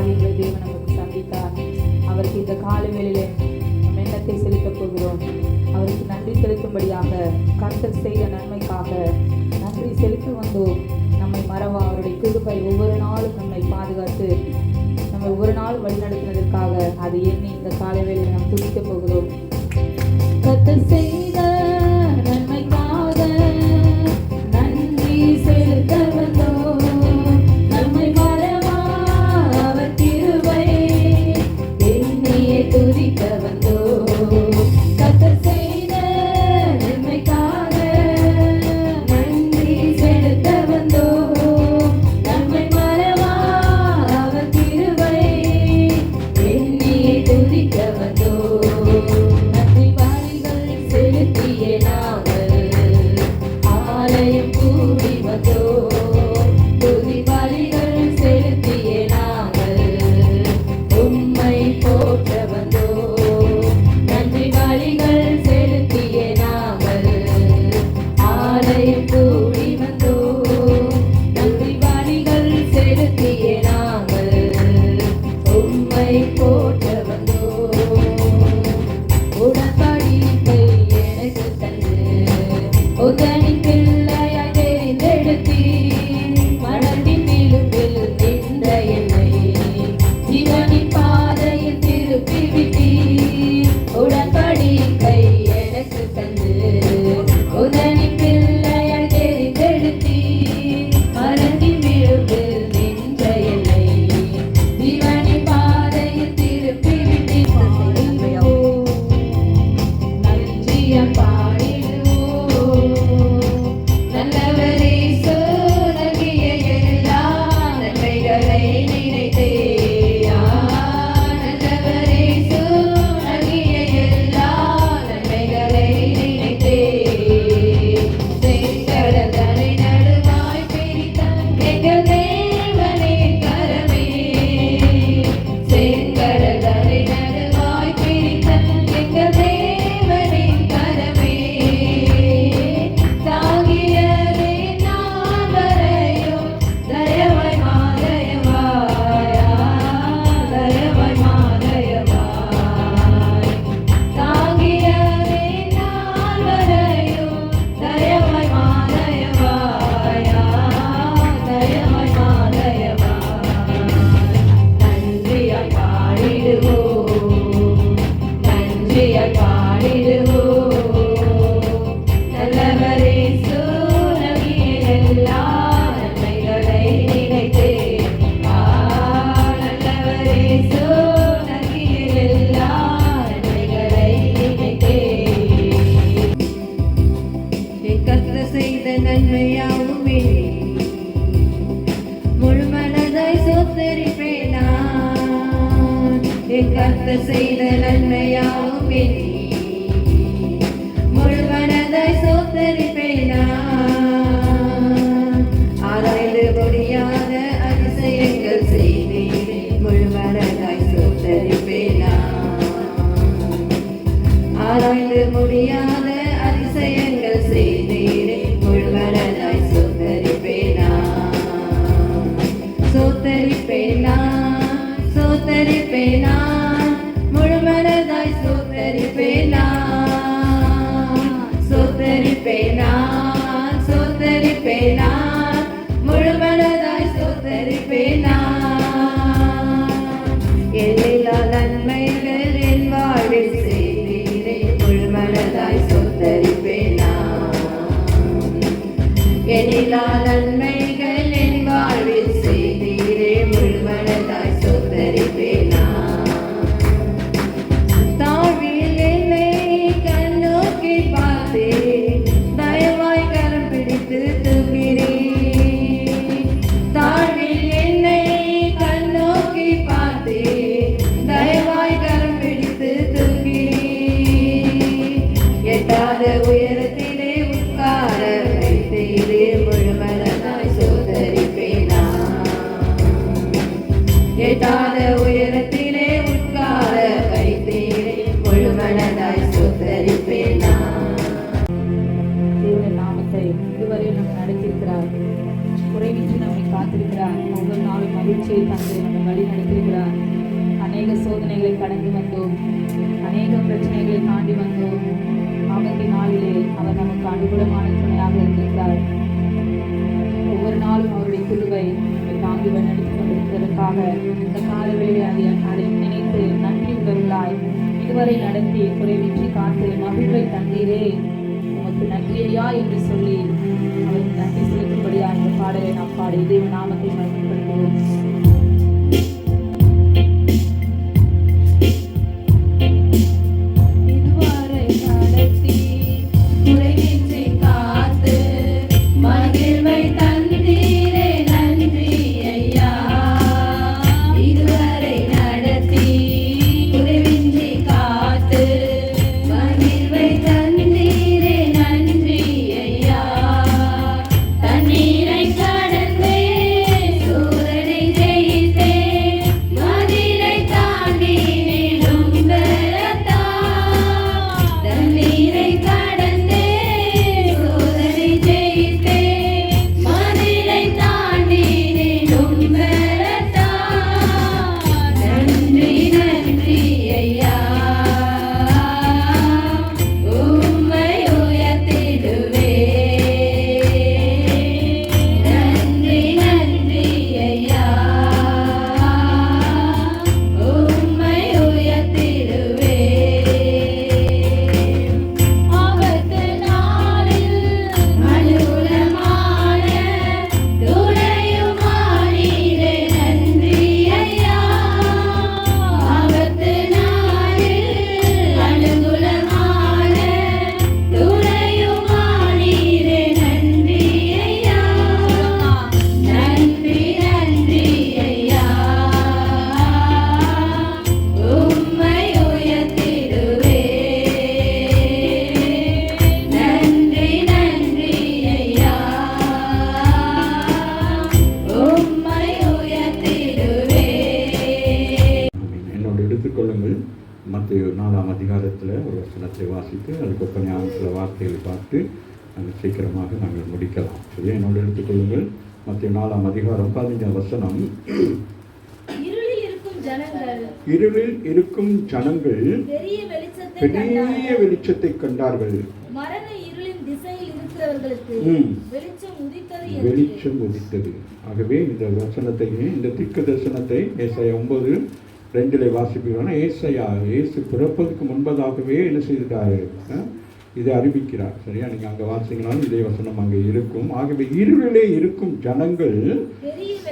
காரியங்களை தேவன் நமக்கு சந்தித்தார். அவருக்கு இந்த காலை வேளையிலே நம் எண்ணத்தை செலுத்தப் போகிறோம். அவருக்கு நன்றி செலுத்தும்படியாக, கர்த்தர் செய்த நன்மைக்காக நன்றி செலுத்தி வந்தோம். நம்மை மறவா அவருடைய கிருபை ஒவ்வொரு நாளும் நம்மை பாதுகாத்து நம்மை ஒவ்வொரு நாளும் வழிநடத்தினதற்காக அதை எண்ணி இந்த காலை வேளையிலே நாம் துதிக்கப் போகிறோம். கர்த்தர் செய்த நன்மைக்காக நன்றி செலுத்த வந்தோம். நம்மை மறவா அவர் கிருபை எண்ணியே துதிக்க வந்தோம். கர்த்தர் செய்த நன்மைக்காக நன்றி செலுத்த வந்தோம். நம்மை மறவா அவர் கிருபை எண்ணியே துதிக்க வந்தோம். நன்றி பலிகள் செலுத்தியே நாங்கள் ஆலயம் கூடி வந்தோம். துதி பலிகள் செலுத்தியே நாங்கள் உம்மை போற்ற வந்தோம். நன்றி பலிகள் செலுத்தியே நாங்கள் ஆலயம் கூடி வந்தோம். நன்றி பலிகள் செலுத்தியே நாங்கள் உம்மை போற்ற வந்தோம். உடன்படிக்கை எனக்கு தந்து உதனின் பிள்ளையாய் தெரிந்தெடுத்தீர். மனதின் விழும்பில் நின்ற என்னை ஜீவனின் பாதையில் திருப்பி விட்டீர். உடன்படிக்கை எனக்கு தந்து உதனின் பிள்ளையாய் தெரிந்தெடுத்தீர். மனதின் விழும்பில் நின்ற என்னை ஜீவனின் பாதையில் திருப்பி விட்டீர். நன்றியம் பாடிடுவோம். நல்லவரே நல்கிய எல்லா நன்மைகளை நினைத்தே. நல்லவரே நல்கிய எல்லா நன்மைகளை நினைத்தே. செங்கடலை நடுவாய் பிரித்த எங்கள் தேவனின் கரமே. செங்கடலை நடுவாய் பிரித்த எங்கள் தேவனின் கரமே. தாங்கியதே நான் வரையும் தயவாய் மாதயவாய். தயவாய் மாதயவாய். தாங்கியதே நான் வரையும் தயவாய் மாதயவாய். தயவாய் மாதயவாய். நன்றியாய் பாடிடுவோம். நன்றியாய் பாடிடுவோம். நல்லவரே நல்கிய எல்லா நன்மைகளை நினைத்தே. நல்லவரே நல்கிய எல்லா நன்மைகளை நினைத்தே. கர்த்தர் செய்த நன்மையாவுமே முழு மனதாய் சோத்தரிப்பேன் நான். கர்த்தர் செய்த நன்மையாவுமே முழு மனதாய் சோத்தரிப்பேன் நான். ஆராய்ந்து முடியாத அதிசயங்கள் செய்தீரே. முழு மனதாய் சோத்தரிப்பேன் நான். ஆராய்ந்து முடியாத அதிசயங்கள் செய்தீரே. முழு மனதாய் சோத்தரிப்பேன் நான். சோத்தரிப்பேன் நான். சோத்தரிப்பேன் நான். முழு மனதாய் சோத்தரிப்பேன் நான். சோத்தரிப்பேன் நான். சோத்தரிப்பேன் நான். முழு மனதாய் சோத்தரிப்பேன் நான். எல்லையில்லா சோதனைகளை கடந்து வந்தோம், அநேக பிரச்சனைகளை தாண்டி வந்தோம். ஆபத்தின் நாளிலே அவர் நமக்கு அனுகூலமான துணையாக இருக்கிறார். ஒவ்வொரு நாளும் அவருடைய கிருபை தாங்கி வழிநடத்திக் கொண்டிருப்பதற்காக இந்த காலவெளியை அதை நினைத்து நன்றி உள்ளவர்களாய் இதுவரை நடத்தி குறைவின்றி காத்து மகிழ்வை தந்தீரே, உமக்கு நன்றியா என்று சொல்லி அவருக்கு நன்றி செலுத்தும்படியா இந்த பாடலை நாம் பாடி தேவ நாமத்தை மகிமைப்படுத்துவோம். மத்தேயு 4ஆம் அதிகாரத்தில் ஒரு வசனத்தை வாசித்து அதுக்கு ஞானத்தில் வார்த்தைகளை பார்த்து நாங்கள் சீக்கிரமாக நாங்கள் முடிக்கலாம். சரி, என்னோட எடுத்துக்கொள்ளுங்கள். மத்தேயு 4ஆம் அதிகாரம் 15ஆம் வசனம். இருளில் இருக்கும் ஜனங்கள் பெரிய வெளிச்சத்தை கண்டார்கள். வெளிச்சம் உதித்தது. ஆகவே இந்த வசனத்தை, இந்த தீர்க்க தரிசனத்தை ஏசாயா 9:2 வாசிப்பீங்கன்னா, இயேசு பிறப்பதற்கு முன்பதாகவே என்ன செய்துட்டாரு, இதை அறிவிக்கிறார். சரியா, நீங்க அங்க வாசிங்கனாலும் இதே வசனம் அங்கே இருக்கும். ஆகவே இருளிலே இருக்கும் ஜனங்கள்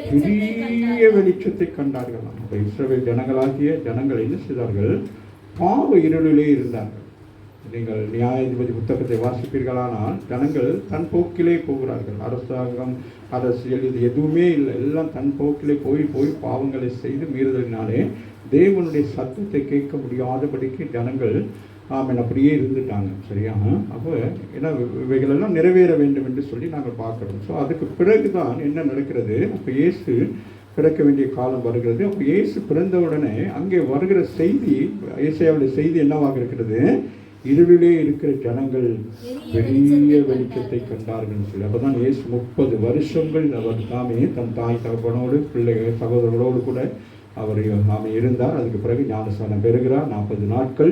பெரிய வெளிச்சத்தை கண்டார்கள். இஸ்ரவேல் ஜனங்களாகிய ஜனங்கள் என்ன செய்தார்கள், பாவ இருளிலே இருந்தார்கள். நீங்கள் நியாயாதிபதி புத்தகத்தை வாசிப்பீர்களானால் ஜனங்கள் தன் போக்கிலே போகிறார்கள். அரசாங்கம், அரசியல், இது எதுவுமே இல்லை. எல்லாம் தன் போக்கிலே போய் பாவங்களை செய்து மீறுதலினாலே தேவனுடைய சத்தத்தை கேட்க முடியாதபடிக்கு ஜனங்கள் அப்படியே இருந்துட்டாங்க. சரியா, அப்போ ஏன்னா இவைகளெல்லாம் நிறைவேற வேண்டும் என்று சொல்லி நாங்கள் பார்க்குறோம். ஸோ அதுக்கு பிறகுதான் என்ன நடக்கிறது, அப்போ இயேசு பிறக்க வேண்டிய காலம் வருகிறது. அப்போ இயேசு பிறந்த உடனே அங்கே வருகிற செய்தி, ஏசாயாவுடைய செய்தி என்னவாக இருக்கிறது, இருளிலே இருக்கிற ஜனங்கள் பெரிய வெளிச்சத்தை கண்டார்கள் சொல்லி. அப்போதான் இயேசு 30 வருஷங்கள் அவர் தாமே தன் தாய் தகப்பனோடு பிள்ளைகள் சகோதரர்களோடு கூட அவர் நாம இருந்தார். அதுக்கு பிறகு ஞானஸ்நானம் பெறுகிறார். 40 நாட்கள்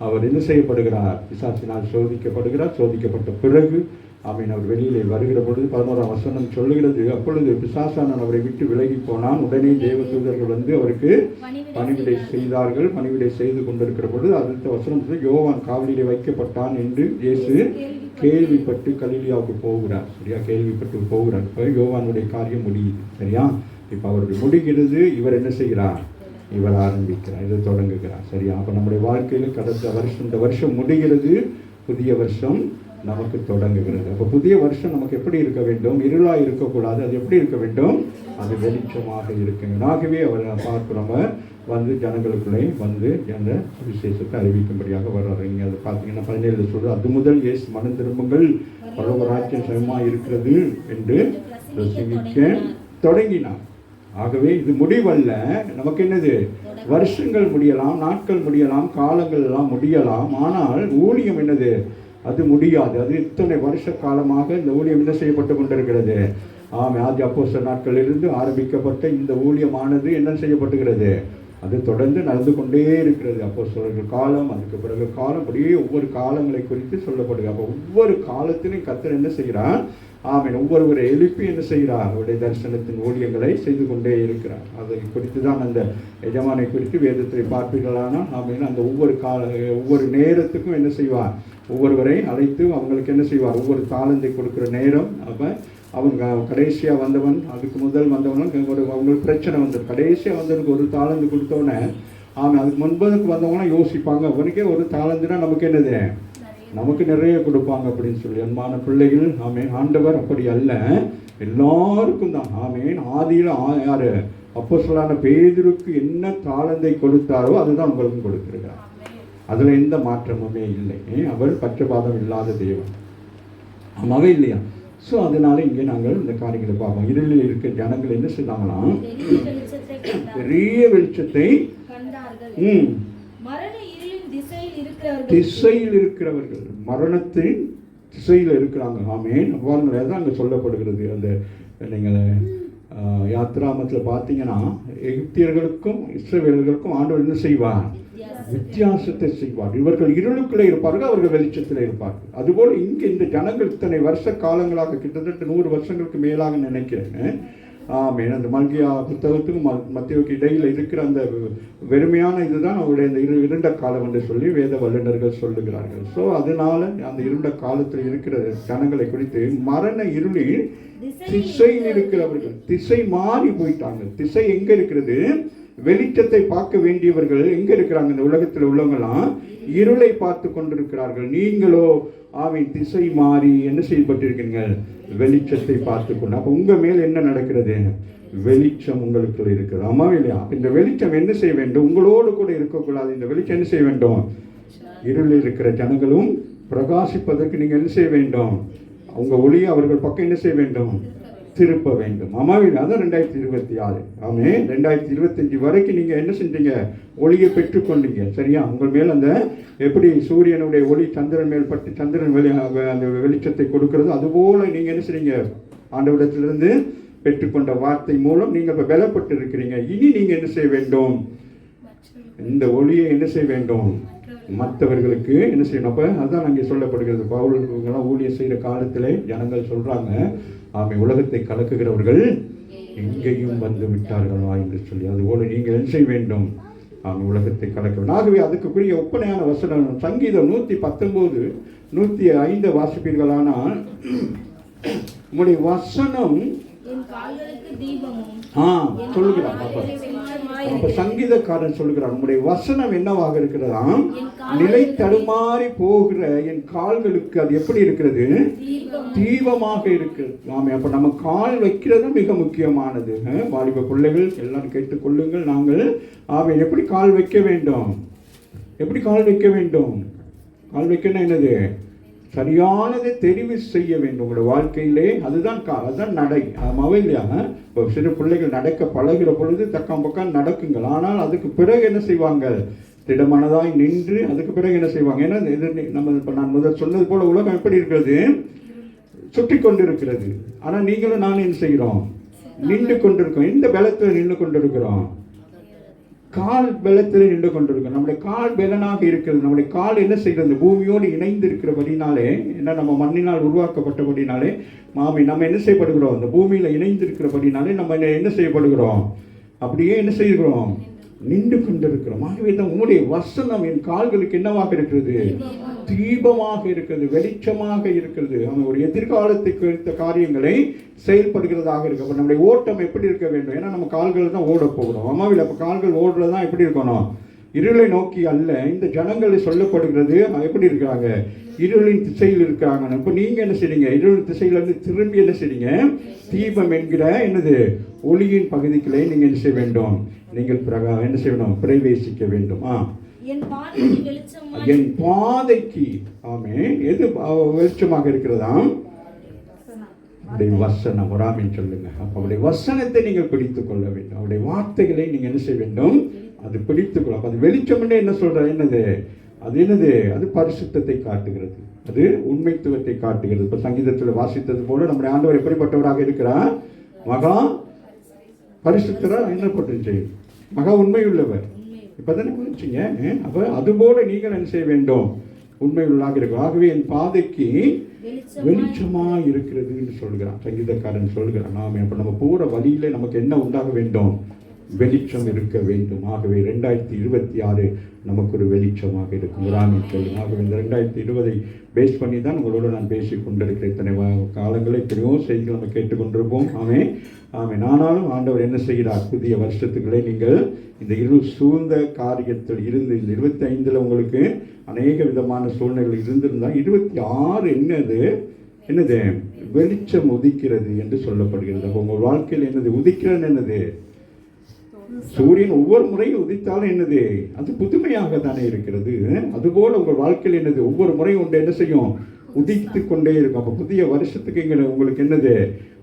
அவர் என்ன செய்யப்படுகிறார், பிசாசினால் சோதிக்கப்படுகிறார். சோதிக்கப்பட்ட பிறகு அவர் வெளியிலே வருகிற பொழுது 11ஆம் வசனம் சொல்லுகிறது, அப்பொழுது பிசாசானவன் அவரை விட்டு விலகி போனான். உடனே தேவதூதர்கள் வந்து அவருக்கு பணிவிடை செய்தார்கள். பணிவிடை செய்து கொண்டிருக்கிற பொழுது அடுத்த வசனம், யோவான் காவலிலே வைக்கப்பட்டான் என்று இயேசு கேள்விப்பட்டு கலிலியாவுக்கு போகிறார். சரியா, கேள்விப்பட்டு போகிறார். இப்போ யோவானுடைய காரியம் முடியுது. சரியா, இப்போ அவருடைய முடிகிறது. இவர் என்ன செய்கிறார், இவர் ஆரம்பிக்கிறார், இதை தொடங்குகிறார். சரியா, அப்போ நம்முடைய வாழ்க்கையில் கடந்த வருஷம், இந்த வருஷம் முடிகிறது, புதிய வருஷம் நமக்கு தொடங்குகிறது. அப்போ புதிய வருஷம் நமக்கு எப்படி இருக்க வேண்டும், இருளாக இருக்கக்கூடாது. அது எப்படி இருக்க வேண்டும், அது வெளிச்சமாக இருக்குங்க. ஆகவே அவர் பார்க்கிறோம், வந்து ஜனங்களுக்குள்ளே வந்து அந்த விசேஷத்தை அறிவிக்கும்படியாக வர்றாரு. நீங்கள் அதை பார்த்தீங்கன்னா 17 சொல்றது, அது முதல் இயேசு மனம் திரும்புங்கள், பரலோகராஜ்யம் சமமாக இருக்கிறது என்று பிரசங்கிக்க தொடங்கினார். ஆகவே இது முடிவல்ல, நமக்கு என்னது, வருஷங்கள் முடியலாம், நாட்கள் முடியலாம், காலங்கள் எல்லாம் முடியலாம். ஆனால் ஊழியம் என்னது, அது முடியாது. அது இத்தனை வருஷ காலமாக இந்த ஊழியம் என்ன செய்யப்பட்டு கொண்டிருக்கிறது. ஆதி அப்போஸ்தலர் நாட்களிலிருந்து ஆரம்பிக்கப்பட்ட இந்த ஊழியமானது என்ன செய்யப்பட்டுகிறது, அது தொடர்ந்து நடந்து கொண்டே இருக்கிறது. அப்போஸ்தலர்கள் காலம், அதுக்கு பிறகு காலம், அப்படியே ஒவ்வொரு காலங்களை குறித்து சொல்லப்படுது. அப்போ ஒவ்வொரு காலத்திலும் கர்த்தர் என்ன செய்கிறார்? ஆமென். ஒவ்வொருவரை எழுப்பி என்ன செய்கிறார்? அவருடைய தரிசனத்தின் ஊழியங்களை செய்து கொண்டே இருக்கிறார். அதை குறித்து தான் அந்த எஜமானை குறித்து வேதத்தை பார்ப்பீர்களானால் ஆமென், அந்த ஒவ்வொரு நேரத்துக்கும் என்ன செய்வார்? ஒவ்வொருவரை அழைத்து அவங்களுக்கு என்ன செய்வார்? ஒவ்வொரு தாளந்தை கொடுக்குற நேரம். அப்போ அவங்க கடைசியாக வந்தவன், அதுக்கு முதல் வந்தவனும் அவங்களுக்கு பிரச்சனை வந்தது. கடைசியாக வந்தவனுக்கு ஒரு தாளந்து கொடுத்தவொடனே ஆமாம், அதுக்கு முன்பதுக்கு வந்தவங்களாம் யோசிப்பாங்க, அவனுக்கே ஒரு தாளந்துனா நமக்கு என்னது, நமக்கு நிறைய கொடுப்பாங்க அப்படின்னு சொல்லி. அன்பான பிள்ளைகள், ஆமேன், ஆண்டவர் அப்படி அல்ல, எல்லாருக்கும் தான். ஆமேன். ஆதியில் யார்? அப்போஸ்தலனான பேதுருக்கு என்ன தாளந்தை கொடுத்தாரோ அதுதான் உங்களுக்கும் கொடுத்திருக்கிறார். அதில் எந்த மாற்றமுமே இல்லை. அவர் பட்சபாதம் இல்லாத தேவன். ஆமாவே இல்லையா? ஸோ அதனால இங்கே நாங்கள் இந்த காரியங்களை பார்ப்போம். இருளில் இருக்க ஜனங்கள் என்ன செய்தாங்களாம்? பெரிய வெளிச்சத்தை திசையில் இருக்கிறவர்கள், மரணத்தின் திசையில் இருக்கிறாங்க. ஆமேன். பாருங்கள், அதான் அங்கே சொல்லப்படுகிறது. அந்த நீங்கள் யாத்ராமத்தில் பார்த்தீங்கன்னா எகிப்தியர்களுக்கும் இஸ்ரவேலர்களுக்கும் ஆண்டவர் என்ன செய்வார்? வித்தியாசத்தை செய்வார். இவர்கள் இருளுக்குள்ளே இருப்பார்கள், அவர்கள் வெளிச்சத்தில் இருப்பார்கள். அதுபோல் இங்கே இந்த ஜனங்கள் இத்தனை வருஷ காலங்களாக, கிட்டத்தட்ட 100 வருஷங்களுக்கு மேலாக நினைக்கிறேன். ஆமேன். அந்த மல்கியா புத்தகத்துக்கும் மத்தேயுவுக்கு இடையில் இருக்கிற அந்த வெறுமையான இதுதான் அவருடைய அந்த இருண்ட காலம் என்று சொல்லி வேத வல்லுநர்கள் சொல்லுகிறார்கள். ஸோ அதனால அந்த இருண்ட காலத்தில் இருக்கிற ஜனங்களை குறித்து மரண இருளில் திசையில் இருக்கிறவர்கள், திசை மாறி போயிட்டாங்க. திசை எங்க இருக்கிறது? வெளிச்சத்தை பார்க்க வேண்டியவர்கள் எங்க இருக்கிறாங்க? இந்த உலகத்தில் உள்ளவங்களாம் இருளை பார்த்து கொண்டிருக்கிறார்கள். நீங்களோ ஆமீன் திசை மாறி என்ன செய்யப்பட்டிருக்கீர்கள்? வெளிச்சத்தை பார்த்து கொண்டு. அப்போ உங்க மேல் என்ன நடக்கிறது? வெளிச்சம் உங்களுக்கு இருக்குது. ஆமா இல்லையா? இந்த வெளிச்சம் என்ன செய்ய வேண்டும்? உங்களோடு கூட இருக்கக்கூடாது. இந்த வெளிச்சம் என்ன செய்ய வேண்டும்? இருளில் இருக்கிற ஜனங்களும் பிரகாசிப்பதற்கு நீங்க என்ன செய்ய வேண்டும்? உங்க ஒளியை அவர்கள் பக்கம் என்ன செய்ய வேண்டும்? திருப்ப வேண்டும். ஆமாவில் அதான் 2026. ஆமே, 2025 வரைக்கும் நீங்கள் என்ன செஞ்சீங்க? ஒளியை பெற்றுக்கொண்டீங்க. சரியா? உங்கள் மேல் அந்த எப்படி சூரியனுடைய ஒளி சந்திரன் மேல் பட்டு சந்திரன் அந்த வெளிச்சத்தை கொடுக்கிறது, அதுபோல் நீங்கள் என்ன செய்றீங்க? ஆண்டவரிடத்திலிருந்து பெற்றுக்கொண்ட வார்த்தை மூலம் நீங்கள் இப்போ பலப்பட்டு இருக்கிறீங்க. இனி நீங்கள் என்ன செய்ய வேண்டும்? இந்த ஒளியை என்ன செய்ய வேண்டும்? மற்றவர்களுக்கு என்ன செய்யணும்? அப்போ அதுதான் அங்கே சொல்லப்படுகிறது. பவுலெல்லாம் ஊழியம் செய்கிற காலத்திலே ஜனங்கள் சொல்கிறாங்க, ஆமை, உலகத்தை கலக்குகிறவர்கள் எங்கேயும் வந்து விட்டார்களா என்று சொல்லி. அதுபோல நீங்கள் என்ன செய்ய வேண்டும்? ஆமை, உலகத்தை கலக்க வேண்டும். ஆகவே அதுக்குரிய ஒப்பனையான வசனம் சங்கீதம் 119, 105 வாசிப்பீர்களானால், உங்களுடைய வசனம் சொல்லுகிறார். அப்ப சங்கீதக்காரன் சொல்லுகிறார், உங்களுடைய வசனம் என்னவாக இருக்கிறதாம்? நிலை தடுமாறி போகிற என் கால்களுக்கு அது எப்படி இருக்கிறது? தீபமாக இருக்கிறது. ஆமே. அப்ப நம்ம கால் வைக்கிறது மிக முக்கியமானது. வாலிப பிள்ளைகள் எல்லாரும் கேட்டுக்கொள்ளுங்கள். நாங்கள் ஆமே எப்படி கால் வைக்க வேண்டும்? எப்படி கால் வைக்க வேண்டும்? கால் வைக்கணும் என்னது? சரியானதை தெரிவு செய்ய வேண்டும் உங்களுடைய வாழ்க்கையிலே. அதுதான் அதுதான் நடை. ஆமாவே இல்லையா? இப்போ சிறு பிள்ளைகள் நடக்க பழகிற பொழுது தக்கம் பக்கம் நடக்குங்கள். ஆனால் அதுக்கு பிறகு என்ன செய்வாங்க? திடமனதாய் நின்று அதுக்கு பிறகு என்ன செய்வாங்க? ஏன்னா நம்ம இப்போ நான் முதல் சொன்னது போல உலகம் எப்படி இருக்கிறது? சுற்றி கொண்டு இருக்கிறது. ஆனால் நீங்களும் நானும் என்ன செய்கிறோம்? நின்று கொண்டிருக்கோம். எந்த பலத்தில் நின்று கொண்டிருக்கிறோம்? கால் பலத்தில் நின்று கொண்டிருக்கோம். நம்முடைய கால் பலனாக இருக்கிறது. நம்முடைய கால் என்ன செய்கிறது? பூமியோடு இணைந்து இருக்கிறபடினாலே, என்ன நம்ம மண்ணினால் உருவாக்கப்பட்டபடினாலே, நம்ம என்ன செய்யப்படுகிறோம்? அந்த பூமியில் இணைந்து இருக்கிறபடினாலே நம்ம என்ன செய்யப்படுகிறோம்? அப்படியே என்ன செய்கிறோம்? நின்று கொண்டிருக்கிறோம். ஆகவே தான் உங்களுடைய வசனம் என் கால்களுக்கு என்னவாக இருக்கிறது? தீபமாக இருக்கிறது, வெளிச்சமாக இருக்கிறது. அவன் ஒரு எதிர்காலத்தை குறித்த காரியங்களை செயல்படுகிறதாக இருக்கு. அப்போ நம்முடைய ஓட்டம் எப்படி இருக்க வேண்டும்? ஏன்னா நம்ம கால்கள் தான் ஓட போகிறோம். அம்மாவில் அப்போ கால்கள் ஓடுறதுதான் எப்படி இருக்கணும்? இருளை நோக்கி அல்ல. இந்த ஜனங்களை சொல்லப்படுகிறது எப்படி இருக்கிறாங்க? இருளின் திசையில் இருக்கிறாங்க. இப்போ நீங்க என்ன செய்றீங்க? இருளின் திசையிலிருந்து திரும்பி என்ன செய்றீங்க? தீபம் என்கிற என்னது ஒளியின் பகுதிகளை நீங்க என்ன செய்ய வேண்டும்? நீங்கள் என்ன செய்யணும்? பிரவேசிக்க வேண்டும். என் பாதைக்கு ஆமே எது வெளிச்சமாக இருக்கிறதாம்? வசனம். வராமின்னு சொல்லுங்க. அப்ப அவருடைய வசனத்தை நீங்கள் பிடித்துக் கொள்ள வேண்டும். அவருடைய வார்த்தைகளை நீங்க என்ன செய்ய வேண்டும்? அது பிடித்துக் கொள்ள. அது வெளிச்சம் என்ன சொல்ற? என்னது அது? என்னது அது? பரிசுத்தத்தை காட்டுகிறது. அது உண்மைத்துவத்தை காட்டுகிறது. இப்ப சங்கீதத்தில் வாசித்தது போல நம்முடைய ஆண்டவர் எப்படிப்பட்டவராக இருக்கிறார்? மகா பரிசுத்தரா என்னப்பட்டு மகா உண்மையுள்ளவர். இப்பதானே குறிச்சிங்க. அப்ப அதுபோல நீங்கள் என்ன செய்ய வேண்டும்? உண்மையுள்ளாக இருக்கும். ஆகவே என் பாதைக்கு வெளிச்சமா இருக்கிறது என்று சொல்கிறான் சங்கீதக்காரன் சொல்கிறான். நாம அப்ப நம்ம போற வழியில நமக்கு என்ன உண்டாக வேண்டும்? வெளிச்சம் இருக்க வேண்டும். ஆகவே 2026 நமக்கு ஒரு வெளிச்சமாக இருக்கும். ஆகவே இந்த 2020 பேஸ் பண்ணி தான் உங்களோட நான் பேசி கொண்டிருக்கிறேன். இத்தனை காலங்களில் எத்தனையோ செய்திகள் நம்ம கேட்டுக்கொண்டிருப்போம். ஆமென். ஆனாலும் ஆண்டவர் என்ன செய்கிறார்? புதிய வருஷத்துக்களே நீங்கள் இந்த சூழ்ந்த காரியத்தில் இருந்து இந்த 25 உங்களுக்கு அநேக விதமான சூழ்நிலைகள் இருந்திருந்தால் 26 என்னது வெளிச்சம் உதிக்கிறது என்று சொல்லப்படுகிறது. அப்போ உங்கள் வாழ்க்கையில் என்னது உதிக்கிறது? என்னது? சூரியன் ஒவ்வொரு முறையும் உதித்தாலும் என்னது? அது புதுமையாக தானே இருக்கிறது. அதுபோல உங்கள் வாழ்க்கையில் என்னது? ஒவ்வொரு முறையும் ஒன்று என்ன செய்யும்? உதித்து கொண்டே இருக்கும். அப்போ புதிய வருஷத்துக்கு உங்களுக்கு என்னது?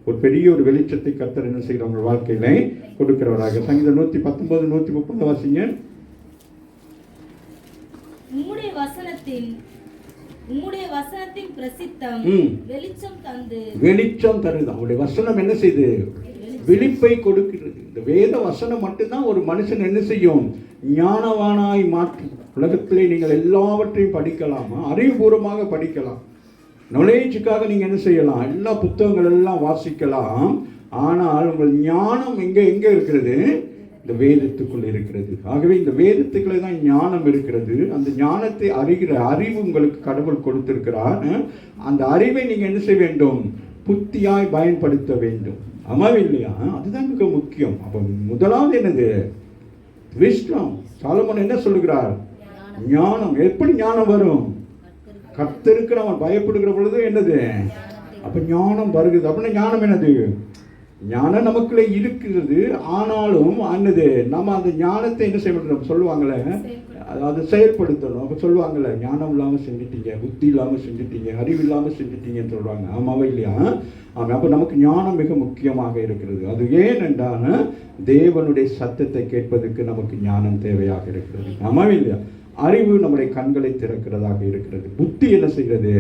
ஒரு பெரிய ஒரு வெளிச்சத்தை கர்த்தர் என்ன செய்கிற உங்கள் வாழ்க்கையில கொடுக்கிறவராக. சங்கீதம் 119 130 வாசிங்க. உம்முடைய வசனத்தின் பிரசித்தம் வெளிச்சம் தருது. அவருடைய வசனம் என்ன செய்யுது? விழிப்பை கொடுக்கிறது. இந்த வேத வசனம் மட்டும்தான் ஒரு மனுஷன் என்ன செய்யும்? ஞானவானாய் மாற்றும். உலகத்திலே நீங்கள் எல்லாவற்றையும் படிக்கலாமா? அறிவுபூர்வமாக படிக்கலாம். நாலேஜுக்காக நீங்க என்ன செய்யலாம்? எல்லா புத்தகங்கள் எல்லாம் வாசிக்கலாம். ஆனால் உங்கள் ஞானம் எங்க இருக்கிறது? இந்த வேதத்துக்குள் இருக்கிறது. ஆகவே இந்த வேதத்துக்குள்ளே தான் ஞானம் இருக்கிறது. அந்த ஞானத்தை அறிகிற அறிவு உங்களுக்கு கடவுள் கொடுத்திருக்கிறார். அந்த அறிவை நீங்க என்ன செய்ய வேண்டும்? புத்தியாய் பயன்படுத்த வேண்டும். ஆமாவே இல்லையா? அதுதான் மிக முக்கியம். அப்ப முதலாவது என்னது? விஸ்டம். சாலமோன் என்ன சொல்லுகிறார்? ஞானம். எப்படி ஞானம் வரும்? கர்த்தருக்கு அவன் பயப்படுகிற பொழுது என்னது? அப்ப ஞானம் வருகிறது. அப்படின்னா ஞானம் என்னது? ஞானம் நமக்குள்ளே இருக்கிறது. ஆனாலும் என்னது? நம்ம அந்த ஞானத்தை என்ன செய்யணும்? சொல்லுவாங்களே, அதை செயல்படுத்தணும். அப்ப சொல்லுவாங்கல்ல, ஞானம் இல்லாமல் செஞ்சுட்டீங்க, புத்தி இல்லாமல் செஞ்சுட்டீங்க, அறிவு இல்லாமல் செஞ்சுட்டீங்கன்னு சொல்றாங்க. ஆமாவா இல்லையா? அப்ப நமக்கு ஞானம் மிக முக்கியமாக இருக்கிறது. அது ஏன் என்றால் தேவனுடைய சத்தத்தை கேட்பதற்கு நமக்கு ஞானம் தேவையாக இருக்கிறது. ஆமாவா இல்லையா? அறிவு நம்முடைய கண்களை திறக்கிறதாக இருக்கிறது. புத்தி என்ன செய்கிறது?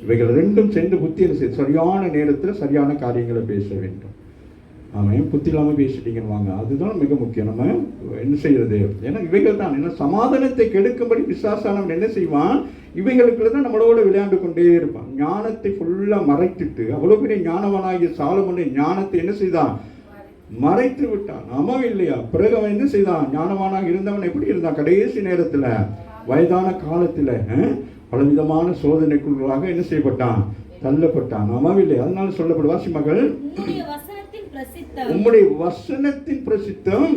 இவைகள் ரெண்டும் சேர்ந்து புத்தி என்ன செய்யுது? சரியான நேரத்தில் சரியான காரியங்களை பேச வேண்டும். ஆமாம். புத்தி இல்லாமல் பேசிட்டீங்கன்னு வாங்க, அதுதான் மிக முக்கியம். நம்ம என்ன செய்யறது? ஏன்னா இவைகள் தான் என்ன சமாதானத்தை கெடுக்கும்படி பிசாசானவன் என்ன செய்வான்? இவைகளுக்குள்ள தான் நம்மளோட விளையாண்டு கொண்டே இருப்பான். ஞானத்தை ஃபுல்லாக மறைத்துட்டு, அவ்வளோ பெரிய ஞானவனாகிய சாலமோன் ஞானத்தை என்ன செய்தான்? மறைத்து விட்டான். ஆமாம் இல்லையா? பிறகு அவன் என்ன செய்தான்? ஞானவானாக இருந்தவன் எப்படி இருந்தான்? கடைசி நேரத்தில் வயதான காலத்தில் பலவிதமான சோதனைக்குள்ளாக என்ன செய்யப்பட்டான்? தள்ளப்பட்டான். ஆமாம் இல்லையா? அதனால சொல்லப்படும் வாசி மகள், உம்முடைய வசனத்தின் பிரசித்தம்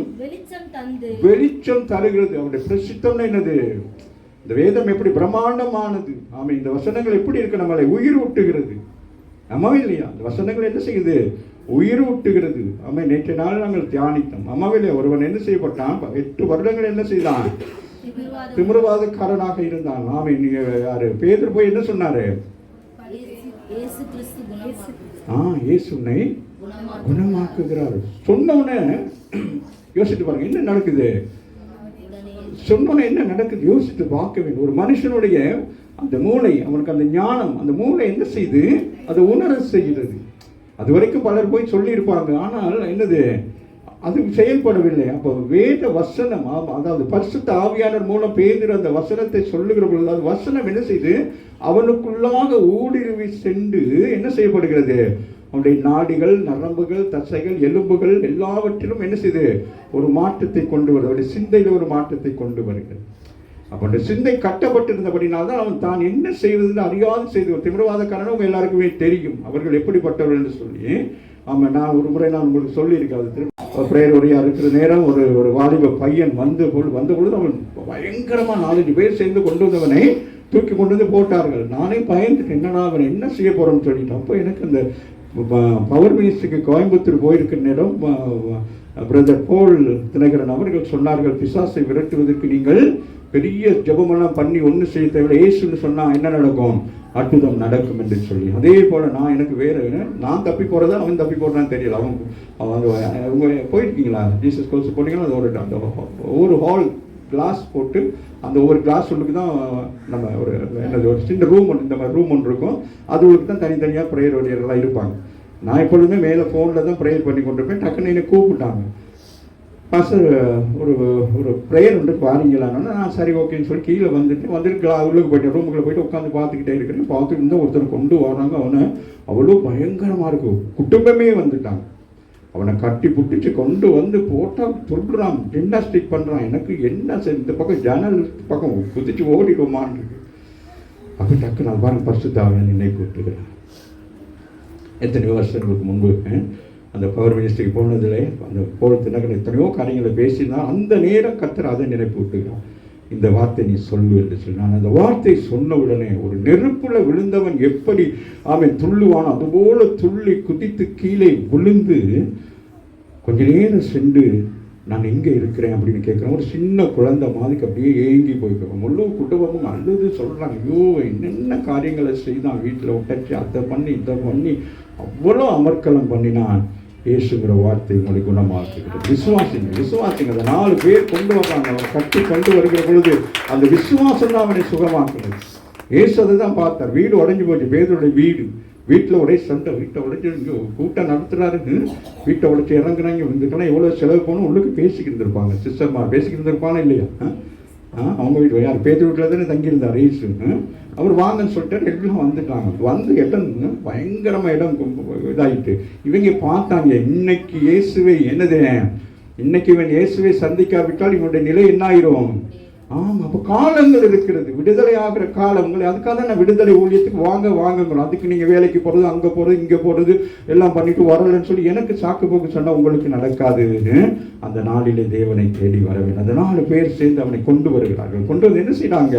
வெளிச்சம் தருகிறது. அவருடைய பிரசித்தம் என்னது? இந்த வேதம் எப்படி பிரம்மாண்டமானது. ஆமா, இந்த வசனங்கள் எப்படி இருக்கு? நம்மளை உயிர் ஊட்டுகிறது. ஆமாவே இல்லையா? இந்த வசனங்கள் என்ன செய்யுது? உயிர் ஊட்டுகிறது. ஆமா, நேற்று நாள் நாங்கள் தியானித்தோம். ஆமாவே இல்லையா? ஒருவன் என்ன செய்யப்பட்டான்? 8 வருடங்கள் என்ன செய்தான்? திமிர்வாதக்காரனாக இருந்தான். ஆமா, நீங்க யாரு? பேதுரு போய் என்ன சொன்னாரு? இயேசு உன்னை குணமாக்குகிறார் சொன்னவனே யோசித்து பாருங்க, என்ன நடக்குது? சொன்னவனே என்ன நடக்குது? யோசித்து பார்க்க வேண்டும். ஒரு மனுஷனுடைய அந்த மூளை, அவனுக்கு அந்த ஞானம், அந்த மூளை என்ன செய்து? அதை உணர செய்கிறது. அது வரைக்கும் பலர் போய் சொல்லி இருப்பாங்க, ஆனால் என்னது? அது செயல்படவில்லை. அப்போ வேத வசனம், அதாவது பரிசுத்த ஆவியானவர் மூலம் பேதுரு அந்த வசனத்தை சொல்லுகிற பொழுது அது வசனம் என்ன செய்து? அவனுக்குள்ளாக ஊடுருவி சென்று என்ன செய்யப்படுகிறது? அவனுடைய நாடிகள், நரம்புகள், தசைகள், எலும்புகள் எல்லாவற்றிலும் என்ன செய்து? ஒரு மாற்றத்தை கொண்டு வருது. அவருடைய சிந்தையில் ஒரு மாற்றத்தை கொண்டு வருகிறது. அப்போ அந்த சிந்தை கட்டப்பட்டிருந்தபடினால்தான் அவன் தான் என்ன செய்வதுன்னு அறியாது செய்து. ஒரு திமிரவாதக்காரன் உங்க எல்லாருக்குமே தெரியும் அவர்கள் எப்படிப்பட்டவர்கள் என்று சொல்லி. ஆமாம், நான் ஒரு முறை உங்களுக்கு சொல்லியிருக்கேன். பிரேயர் உரையா இருக்கிற நேரம் ஒரு வாலிப பையன் வந்த பொழுது அவன் பயங்கரமா 4 பேர் சேர்ந்து கொண்டு வந்தவனை தூக்கி கொண்டு வந்து போட்டார்கள். நானே பயந்துட்டு என்னன்னா அவன் என்ன செய்ய போறோம்னு சொல்லிட்டு, அப்போ எனக்கு அந்த பவர் மினிஸ்டருக்கு கோயம்புத்தூர் போயிருக்கிற நேரம் பிரதர் போல் தினகரன் அவர்கள் சொன்னார்கள், பிசாசை விரட்டுவதற்கு நீங்கள் பெரிய ஜபமெல்லாம் பண்ணி ஒன்று செய்ய தேவை, ஏசுன்னு சொன்னா என்ன நடக்கும்? அற்புதம் நடக்கும் என்று சொல்லி. அதே போல நான் எனக்கு நான் தப்பி போறதா அவன் தப்பி போறான்னு தெரியல. அவங்க போயிருக்கீங்களா? ஜீசஸ் கோர்ஸ் போனீங்கன்னா அது அந்த ஒவ்வொரு ஹால் கிளாஸ் போட்டு அந்த ஒவ்வொரு கிளாஸ் ஒன்றுக்கு தான் நம்ம ஒரு சின்ன ரூம் ஒன்று, இந்த மாதிரி ரூம் ஒன்று இருக்கும். அதுகளுக்கு தான் தனித்தனியாக ப்ரேயர் ஓடியர்கள்லாம் இருப்பாங்க. நான் எப்பொழுதுமே மேலே ஃபோனில் தான் ப்ரேயர் பண்ணி கொண்டிருப்பேன். டக்குன்னு என்ன கூப்பிட்டாங்க. பாஸ்டர் ஒரு ஒரு ப்ரேயர் ஒன்று பாருங்களான்னா நான் சரி ஓகேன்னு சொல்லி கீழே வந்துட்டு உள்ளுக்கு போயிட்டு ரூமுக்குள்ளே போயிட்டு உட்காந்து பார்த்துக்கிட்டே இருக்கிறேன். பார்த்துட்டு இருந்தால் ஒருத்தர் கொண்டு வராங்க. அவனை அவ்வளோ பயங்கரமாக இருக்கும், குடும்பமே வந்துட்டாங்க. அவனை கட்டி பிடிச்சி கொண்டு வந்து போட்டால் சொல்கிறான், ஜிம்னாஸ்டிக் பண்ணுறான். எனக்கு என்ன இந்த பக்கம் ஜன்னல் பக்கம் குதிச்சு ஓடிடுமான் இருக்கு. அப்போ டக்கு நான் பாருங்க பரிசுத்தாவியை நினைவு விட்டுக்கிறேன். எத்தனையோ வருஷங்களுக்கு முன்பு அந்த பவர் மினிஸ்ட்ரிக்கு போனதில் அந்த போகிறதுனாக்க எத்தனையோ காரியங்களை பேசினா அந்த நேரம் கர்த்தர் அதை நினைப்பு விட்டுக்கிறான். இந்த வார்த்தை நீ சொல்லு என்று சொல்லி நான் அந்த வார்த்தை சொன்ன உடனே ஒரு நெருப்புல விழுந்தவன் எப்படி அவன் துள்ளுவான் அதுபோல துள்ளி குதித்து கீழே விழுந்து கொஞ்ச நேரம் சென்று நான் எங்கே இருக்கிறேன் அப்படின்னு கேட்குறேன். ஒரு சின்ன குழந்தை மாதிரிக்கு அப்படியே ஏங்கி போய்க்கிறோம். முழு குடும்பமும் அழுது சொல்கிறாங்க, ஐயோ என்னென்ன காரியங்களை செய்தான், வீட்டில் விட்டச்சு அதை பண்ணி இதை பண்ணி அவ்வளோ அமர்க்கலம் பண்ணினான். இயேசுங்கிற வார்த்தை உங்களை குணமாக்குகிறது. விசுவாசிங்க அந்த 4 பேர் கொண்டு வர்றாங்க. அவன் கட்டி கொண்டு வருகிற பொழுது அந்த விசுவாசம் தான் அவனை சுகமாக்குறது. இயேசு அதை தான் பார்த்தார். வீடு உடைஞ்சு போச்சு, பேதுடைய வீட்டில் ஒரே சண்டை. வீட்டை உடைச்சி கூட்டம் நடத்துறாரு, வீட்டை உடைச்சி இறங்குறாங்க. வந்துக்கலாம் எவ்வளோ செலவு போகணும் உள்ளுக்கு பேசிக்கிட்டு இருப்பாங்க. சிஸ்டர்மா பேசிக்கிட்டு இருப்பானே இல்லையா? அவங்க வீட்டு யார் பேத்து வீட்டில் தானே தங்கியிருந்தார் இயேசு. அவர் வாங்கன்னு சொல்லிட்டு எல்லாம் வந்துட்டாங்க. வந்து இடம் பயங்கரமாக இடம் இதாகிட்டு இவங்க பார்த்தாங்க, இன்னைக்கு இயேசுவை என்னது, இன்னைக்கு இவன் இயேசுவை சந்திக்காவிட்டால் இவனுடைய நிலை என்ன ஆயிரும்? ஆமாம், அப்போ காலங்கள் இருக்கிறது, விடுதலை ஆகிற காலங்கள். அதுக்காக தான் நான் விடுதலை ஊழியத்துக்கு வாங்கணும். அதுக்கு நீங்கள் வேலைக்கு போகிறது, அங்கே போகிறது, இங்கே போகிறது எல்லாம் பண்ணிட்டு வரலன்னு சொல்லி எனக்கு சாக்கு போக்கு சொன்னால் உங்களுக்கு நடக்காதுன்னு அந்த நாளிலே தேவனை தேடி வர வேண்டும். அந்த 4 பேர் சேர்ந்து அவனை கொண்டு வருகிறார்கள். கொண்டு வந்து என்ன செய்யறாங்க?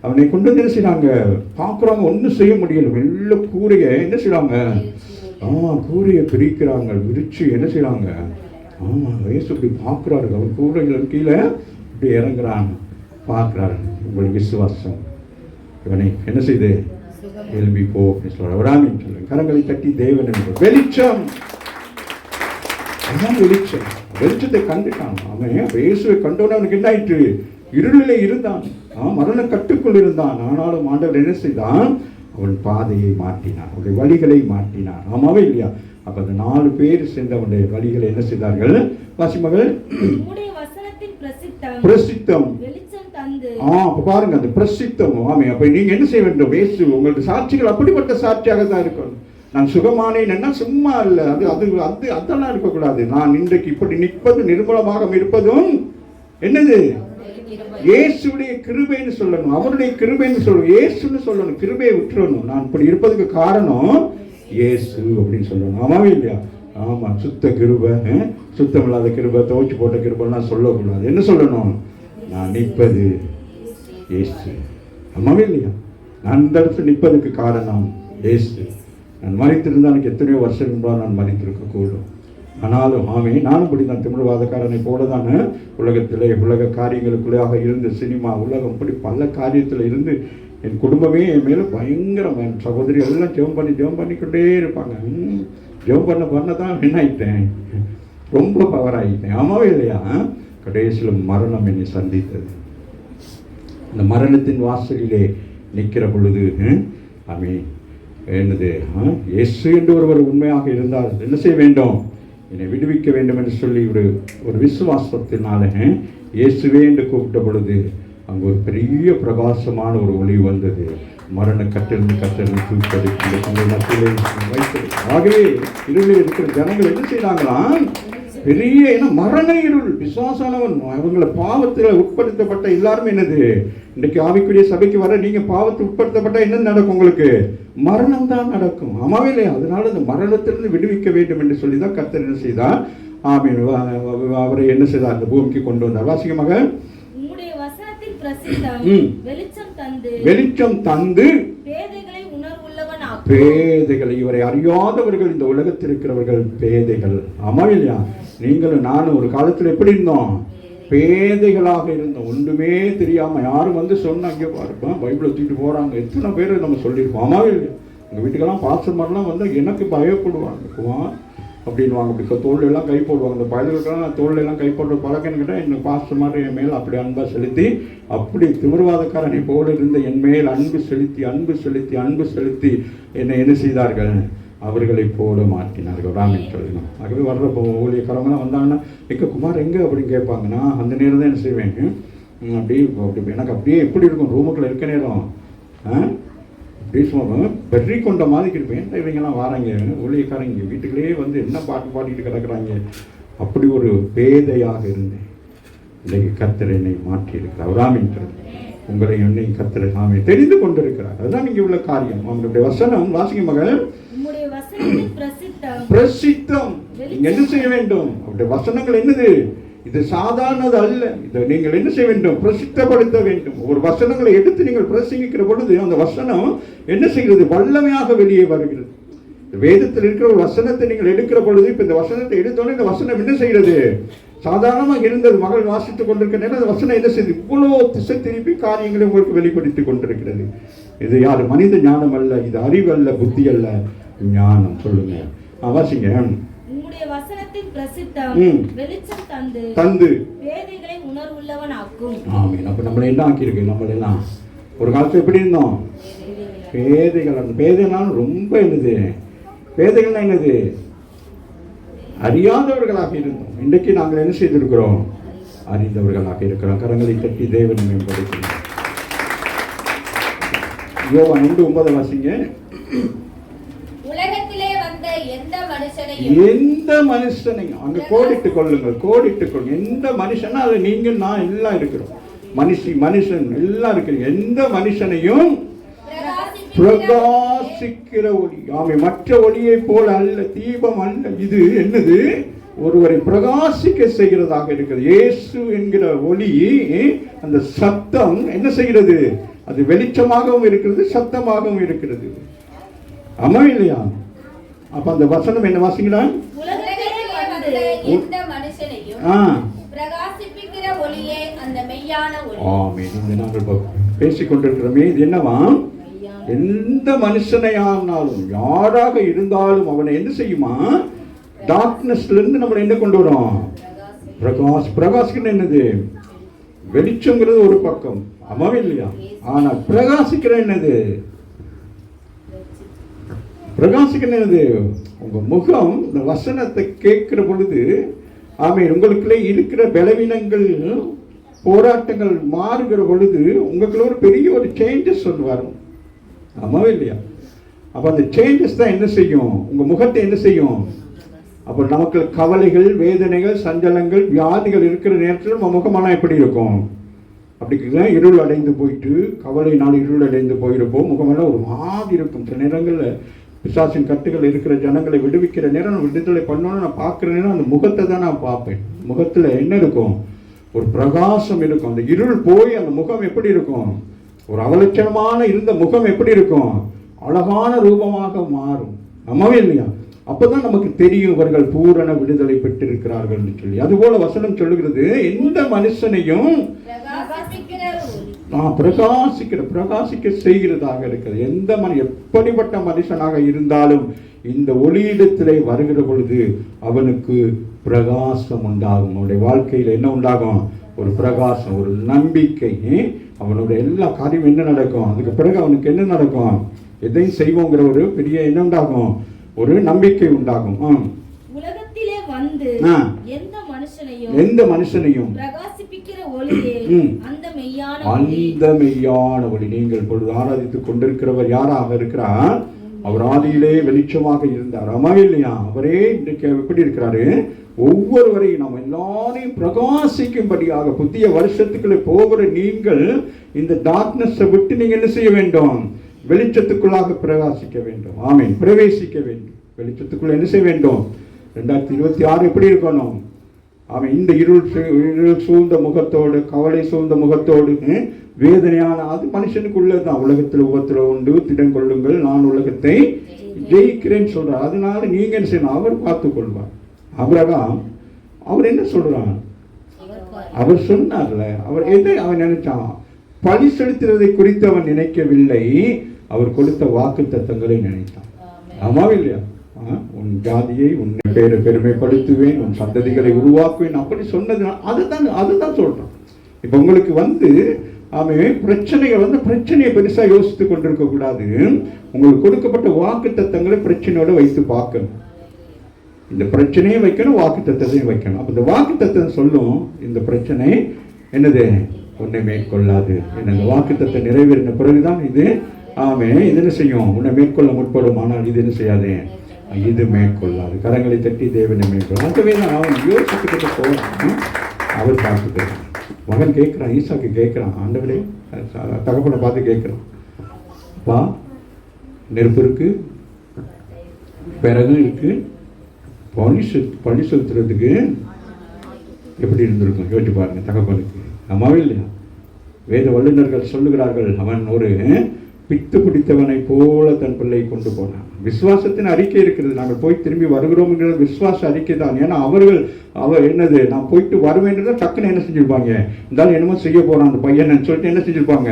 அவனை கொண்டு வந்து என்ன செய்யறாங்க? பார்க்குறாங்க, ஒன்றும் செய்ய முடியல. வெள்ள கூரையை என்ன செய்யறாங்க? கூரையை பிரிக்கிறாங்க. விரிச்சு என்ன செய்யறாங்க? வயசு இப்படி பார்க்குறாரு. அவர் கூரைகள் கீழே இப்படி இறங்குறாங்க, பார்க்குறாரு. உங்களுக்கு விசுவாசம் இவனை என்ன செய்து எழுப்பி போ அப்படின்னு சொல்ற. வராமின்னு சொல்லுங்க. கரங்களை தட்டி தேவன் என்று வெளிச்சம். அதான் வெளிச்சம். வெளிச்சத்தை கண்டுட்டான் அவன். இயேசுவை கண்டோன்னு அவனுக்கு என்ன ஆயிற்று? இருளிலே இருந்தான், மரண கட்டுக்குள் இருந்தான். ஆனாலும் ஆண்டவர் என்ன செய்தான்? அவன் பாதையை மாற்றினான், அவனுடைய வழிகளை மாற்றினான். ஆமாவே இல்லையா? அப்ப அந்த 4 பேர் சேர்ந்து அவனுடைய வழிகளை என்ன செய்தார்கள்? வாசிமகள் பிரசித்தம். அப்ப பாருங்க அந்த பிரசித்தம். ஆமே, அப்ப நீங்க என்ன செய்ய வேண்டும்? இயேசு உங்களுக்கு சாட்சிகள் அப்படிப்பட்ட சாட்சியாக தான் இருக்கணும். நான் சுகமானேன்னா சும்மா இல்ல, அது அது அது அதெல்லாம் இருக்கக்கூடாது. நான் இன்றைக்கு இப்படி நிற்பது, நிர்மலமாக இருப்பதும் என்னது? இயேசுடைய கிருபைன்னு சொல்லணும், அவருடைய கிருபைன்னு சொல்லணும், இயேசுன்னு சொல்லணும். கிருபையை விட்டுறணும். நான் இப்படி இருப்பதுக்கு காரணம் இயேசு அப்படின்னு சொல்லணும். ஆமாவே இல்லையா? ஆமா, சுத்த கிருபை, சுத்தம் இல்லாத கிருபை, துவைச்சு போட்ட கிருபைலாம் சொல்லக்கூடாது. என்ன சொல்லணும்? நான் நிற்பது இயேசு. ஆமாவே இல்லையா? நான் இந்த இடத்துல நிற்பதுக்கு காரணம் இயேசு. நான் மறித்திருந்தா எனக்கு எத்தனையோ வருஷம் முன்பாக நான் மறித்திருக்க கூடும். ஆனாலும் நானும் இப்படி தான் திமிழ்வாதக்காரனை போல தானே உலகத்தில் உலக காரியங்களுக்குள்ளாக இருந்து சினிமா உலகம் இப்படி பல காரியத்தில் இருந்து என் குடும்பமே என் மேலே பயங்கரம். என் சகோதரி எல்லாம் ஜெபம் பண்ணிக்கொண்டே இருப்பாங்க. ஜெபம் பண்ண தான் என்ன ஆயிட்டேன்? ரொம்ப பவர் ஆகிட்டேன். ஆமாவே இல்லையா? கடைசியில் மரணம் என்னை சந்தித்தது. அந்த மரணத்தின் வாசலிலே நிற்கிற பொழுது என்னது, இயேசு என்று ஒருவர் உண்மையாக இருந்தால் என்ன செய்ய வேண்டும்? என்னை விடுவிக்க வேண்டும் என்று சொல்லி ஒரு விசுவாசத்தினால இயேசுவே என்று கூப்பிட்ட பொழுது அங்கு ஒரு பெரிய பிரகாசமான ஒரு ஒளி வந்தது. மரண கட்டிலிருந்து தூக்கி வைத்தது. ஆகவே இருளில் இருக்கிற ஜனங்கள் என்ன செய்தாங்களாம்? பெரிய மரண இருள். விசுவாசானவன் அவங்களை பாவத்தில் உட்படுத்தப்பட்ட எல்லாருமே என்னது, இன்றைக்கு ஆவிக்குரிய சபைக்கு வர நீங்க பாவத்துக்கு உட்படுத்தப்பட்ட என்ன நடக்கும்? உங்களுக்கு மரணம் தான் நடக்கும். ஆமாவே இல்லையா? அதனால இந்த மரணத்திலிருந்து விடுவிக்க வேண்டும் என்று சொல்லி தான் கர்த்தர் என்ன செய்தார்? அவரை என்ன செய்தார்? அந்த பூமிக்கு கொண்டு வந்தார். வாசிகமாக வெளிச்சம் தந்து பேதைகளை, இவரை அறியாதவர்கள், இந்த உலகத்தில் இருக்கிறவர்கள் பேதைகள். ஆமாவே இல்லையா? நீங்களும் நானும் ஒரு காலத்தில் எப்படி இருந்தோம்? பேதைகளாக இருந்தோம். ஒன்றுமே தெரியாம யாரும் வந்து சொன்னா இங்கே பாருப்போம் பைபிளை தூக்கிட்டு போறாங்க. எத்தனை பேர் நம்ம சொல்லியிருப்போம். ஆமாவே இல்லையா? எங்கள் வீட்டுக்கெல்லாம் பாஸ்டர் மாதிரிலாம் வந்து எனக்கு பயப்படுவாங்க அப்படின்வாங்க. அப்படி தோல்லெல்லாம் கை போடுவாங்க. இந்த பயலுக்கெல்லாம் தோல்லெல்லாம் கை போடுற பழக்கன்னு கேட்டால் எனக்கு பாஸ்டர் மாதிரி என் மேல் அப்படி அன்பாக செலுத்தி, அப்படி திமிர்வாதக்காரனை போல இருந்த என் மேல் அன்பு செலுத்தி என்னை என்ன செய்தார்கள்? அவர்களைப் போல மாற்றினார்கள். ராமன் சொல்லணும். ஆகவே வர்ற ஊழியக்காரங்களாம் வந்தாங்கன்னா எங்க குமார் எங்கே அப்படின்னு கேட்பாங்கன்னா அந்த நேரம் தான் என்ன செய்வேன், அப்படி எனக்கு அப்படியே எப்படி இருக்கும் ரூமுக்குள்ள இருக்க நேரம் அப்படி சொல்லுவேன், வெறி கொண்ட மாதிரி இருப்பேன். இவங்கெல்லாம் வராங்க ஊழியக்காரங்க வீட்டுக்குள்ளேயே வந்து என்ன பாட்டு பாடிக்கிட்டு கிடக்குறாங்க. அப்படி ஒரு பேதையாக இருந்தேன். இன்றைக்கு கர்த்தர் என்னை மாற்றி இருக்கிறார். ராமன் உங்களை என்னை கர்த்தர் நாமே தெரிந்து கொண்டிருக்கிறார். அதுதான் இங்கே உள்ள காரியம். அவங்களுடைய வசனம் வாசிங்க மகள். பிரசித்தம். நீங்க என்ன செய்ய வேண்டும்? அவருடைய வசனங்கள் என்னது? இது சாதாரணது அல்ல. இதை நீங்கள் என்ன செய்ய வேண்டும்? பிரசித்தப்படுத்த வேண்டும். ஒரு வசனங்களை எடுத்து நீங்கள் பிரசங்கிக்கிற பொழுது அந்த வசனம் என்ன செய்கிறது? வல்லமையாக வெளியே வருகிறது. வேதத்தில் இருக்கிற ஒரு வசனத்தை நீங்கள் எடுக்கிற பொழுது, இப்ப இந்த வசனத்தை எடுத்தோன்னே இந்த வசனம் என்ன செய்கிறது? சாதாரணமாக இருந்தது. மகள் வாசித்துக் கொண்டிருக்கிற நேரம் அந்த வசனம் என்ன செய்யுது? இவ்வளோ திசை திருப்பி காரியங்களை உங்களுக்கு வெளிப்படுத்திக் கொண்டிருக்கிறது. இது யாரு? மனித ஞானம் அல்ல, இது அறிவு அல்ல, புத்தி அல்ல, ஞானம். சொல்லுங்க, வாசிங்க. உம்முடைய வசனத்தின் பிரசித்தம் வெளிச்சம் தந்து வேதைகளை உணர்வுள்ளவனாக்கும். ஆமென். அப்ப நம்மளை என்ன ஆக்கியிருக்கு? நம்மளெல்லாம் ஒரு காலத்துல எப்படி இருந்தோம்? பேதைகள். அந்த பேதைனாலும் ரொம்ப என்னது? பேதைகள்னா என்னது? அறியாதவர்களாக இருந்தோம். இன்றைக்கு நாங்கள் என்ன செய்திருக்கிறோம்? அறிந்தவர்களாக இருக்கிறோம். கரங்களை தட்டி தேவனை மேம்படுத்தினோம். யோவான் 1:9 வாசிங்க. உலகத்திலே வந்த எந்த மனுஷனையும் அங்க கோடிட்டுக் கொள்ளுங்கள். எந்த மனுஷனா அது நீங்க நான் எல்லாம் இருக்கிறோம். மனுஷன் எல்லாம் இருக்கிறீங்க. எந்த மனுஷனையும் பிரகாசிக்கிற ஒளி. ஆமை மற்ற ஒளியை போல அல்ல, தீபம் அல்ல. இது என்னது? ஒருவரை பிரகாசிக்க செய்கிறதாக இருக்கிறது. இயேசு என்கிற ஒளி, அந்த சத்தம் என்ன செய்கிறது? அது வெளிச்சமாகவும் இருக்கிறது, சத்தமாகவும் இருக்கிறது. ஆமா இல்லையா? அப்ப அந்த வசனம் என்ன வாசிங்களா? எந்த மனுஷனையும் பிரகாசிப்பிக்கிற ஒளியே அந்த மெய்யான ஒளி. ஆமென். இந்த நாங்கள் பேசிக்கொண்டிருக்கிறோமே, இது என்னவா? எந்த மனுஷனையானாலும் யாராக இருந்தாலும் அவனை என்ன செய்யுமா? டார்க்னஸ்ல இருந்து நம்மளை என்ன கொண்டு வரும்? பிரகாசிக்கிறது என்னது? வெளிச்சங்கிறது ஒரு பக்கம், ஆமாவே இல்லையா? ஆனா பிரகாசிக்கிற என்னது? பிரகாசிக்கிறது உங்க முகம். இந்த வசனத்தை கேட்கிற பொழுது ஆமென், உங்களுக்குள்ளே இருக்கிற பலவீனங்கள், போராட்டங்கள் மாறுகிற பொழுது உங்களுக்குள்ள ஒரு பெரிய ஒரு சேஞ்சஸ் சொல்லுவார். ஆமாவே இல்லையா? அப்ப அந்த சேஞ்சஸ் தான் என்ன செய்யும்? உங்க முகத்தை என்ன செய்யும்? அப்ப நமக்கு கவலைகள், வேதனைகள், சஞ்சலங்கள், வியாதிகள் இருக்கிற நேரத்தில் நம்ம முகமெல்லாம் எப்படி இருக்கும்? அப்படி இருள் அடைந்து போயிட்டு, கவலையினால் இருள் அடைந்து போயிருப்போம். முகமெல்லாம் ஒரு மாதிரி இருக்கும். சில நேரங்களில் பிசாசின் கட்டுகள் இருக்கிற ஜனங்களை விடுவிக்கிற நேரம், விடுதலை பண்ணோன்னு நான் பார்க்குற நேரம் அந்த முகத்தை தான் நான் பார்ப்பேன். முகத்தில் என்ன இருக்கும்? ஒரு பிரகாசம் இருக்கும். அந்த இருள் போய் அந்த முகம் எப்படி இருக்கும்? ஒரு அவலட்சணமான இருந்த முகம் எப்படி இருக்கும்? அழகான ரூபமாக மாறும். நம்மவே இல்லையா? அப்பதான் நமக்கு தெரியும் இவர்கள் பூரண விடுதலை பெற்றிருக்கிறார்கள் என்று சொல்லி. அதுபோல வசனம் சொல்லுகிறது, எந்த மனுஷனையும் பிரகாசிக்க செய்கிறதாக இருக்கிறது. எந்த எப்படிப்பட்ட மனுஷனாக இருந்தாலும் இந்த ஒளியிடத்திலே வருகிற பொழுது அவனுக்கு பிரகாசம் உண்டாகும். அவனுடைய வாழ்க்கையில் என்ன உண்டாகும்? ஒரு பிரகாசம், ஒரு நம்பிக்கை. அவனுடைய எல்லா காரியம் என்ன நடக்கும்? அதுக்கு பிறகு அவனுக்கு என்ன நடக்கும்? எதையும் செய்வோங்கிற ஒரு பெரிய என்ன உண்டாகும்? ஒரு நம்பிக்கை உண்டாகும். உலகத்திலே வந்து எந்த மனுஷனையும் பிரகாசிப்பிக்கிற ஒளியே அந்த மெய்யான ஒளி. நீங்கள் பொழுது ஆராதித்துக் கொண்டிருக்கிறவர் யாராக இருக்கிறார்? அவர் ஆதியிலே வெளிச்சமாக இருந்தார். ஆமா இல்லையா? அவரே இன்றைக்கு எப்படி இருக்கிறாரு? ஒவ்வொருவரையும் நாம் எல்லாரையும் பிரகாசிக்கும்படியாக புதிய வருஷத்துக்குள்ளே போகிற நீங்கள் இந்த டார்க்னஸை விட்டு நீங்க என்ன செய்ய வேண்டும்? வெளிச்சத்துக்குள்ளாக பிரகாசிக்க வேண்டும். ஆமென். பிரவேசிக்க வேண்டும். வெளிச்சத்துக்குள்ள என்ன செய்ய வேண்டும்? 2026 எப்படி இருக்கணும்? அவன் இந்த இருள் சூழ்ந்த முகத்தோடு, கவலை சூழ்ந்த முகத்தோடு, வேதனையான அது மனுஷனுக்குள்ளதான். உலகத்தில் உபத்திரவம் உண்டு, திடம் கொள்ளுங்கள், நான் உலகத்தை ஜெயிக்கிறேன்னு சொல்றார். அதனால நீங்க என்ன செய்யணும்? அவர் பார்த்துக் கொள்வார். ஆபிரகாம் அவர் என்ன சொல்றான்? அவர் சொன்னார்ல, அவர் எதை அவன் நினைச்சான்? பழி செலுத்துவதை குறித்து அவன் நினைக்கவில்லை, அவர் கொடுத்த வாக்கு தத்தங்களை நினைத்தான். ஆமா இல்லையா? உன் ஜாதியை உன் பேரை பெருமைப்படுத்துவேன், உன் சந்ததிகளை உருவாக்குவேன் அப்படி சொன்னது. அதுதான் சொல்றான். இப்ப உங்களுக்கு பிரச்சனைகள் பிரச்சனையை பெருசா யோசித்து கொண்டிருக்க கூடாது. உங்களுக்கு கொடுக்கப்பட்ட வாக்குத்தத்தங்களை பிரச்சனையோட வைத்து பார்க்கணும். இந்த பிரச்சனையை வைக்கணும், வாக்குத்தத்தத்தையும் வைக்கணும். அப்ப இந்த வாக்குத்தத்தம் சொல்லும், இந்த பிரச்சனை என்னது உன்னை மேற்கொள்ளாது. இந்த வாக்குத்தத்தம் நிறைவேறின பிறகுதான் இது இது என்ன செய்யும், உன்னை மேற்கொள்ள முற்படும். ஆனால் இது என்ன செய்யாது, இது மேற்கொள்ளாது. கரங்களை தட்டி தேவனை மேற்கொள்ளும். அதுவே தான் அவன் யோசிச்சுக்கிட்டு போறான். அவர் பார்த்துக்கிறான். மகன் கேட்கிறான், ஈசாக்கு கேட்கிறான், ஆண்டவரே, தகப்பனை பார்த்து கேட்கிறான், அப்பா நெருப்பு இருக்கு, பிறகும் இருக்கு, பழி செலுத்துறதுக்கு எப்படி இருந்திருக்கும் யோசிச்சு பாருங்க தகப்பனுக்கு. அம்மாவே இல்லையா? வேத வல்லுநர்கள் சொல்லுகிறார்கள், அவன் ஒரு பித்து பிடித்தவனை போல தன் பிள்ளை கொண்டு போனான். விசுவாசத்தின் அறிக்கை இருக்கிறது, நாங்கள் போய் திரும்பி வருகிறோம்ங்கிறது விசுவாச அறிக்கை தான். ஏன்னா அவர் என்னது, நான் போயிட்டு வருவேன்றதை டக்குன்னு என்ன செஞ்சிருப்பாங்க, இருந்தாலும் என்னமோ செய்ய போறான் அந்த பையன் சொல்லிட்டு என்ன செஞ்சிருப்பாங்க.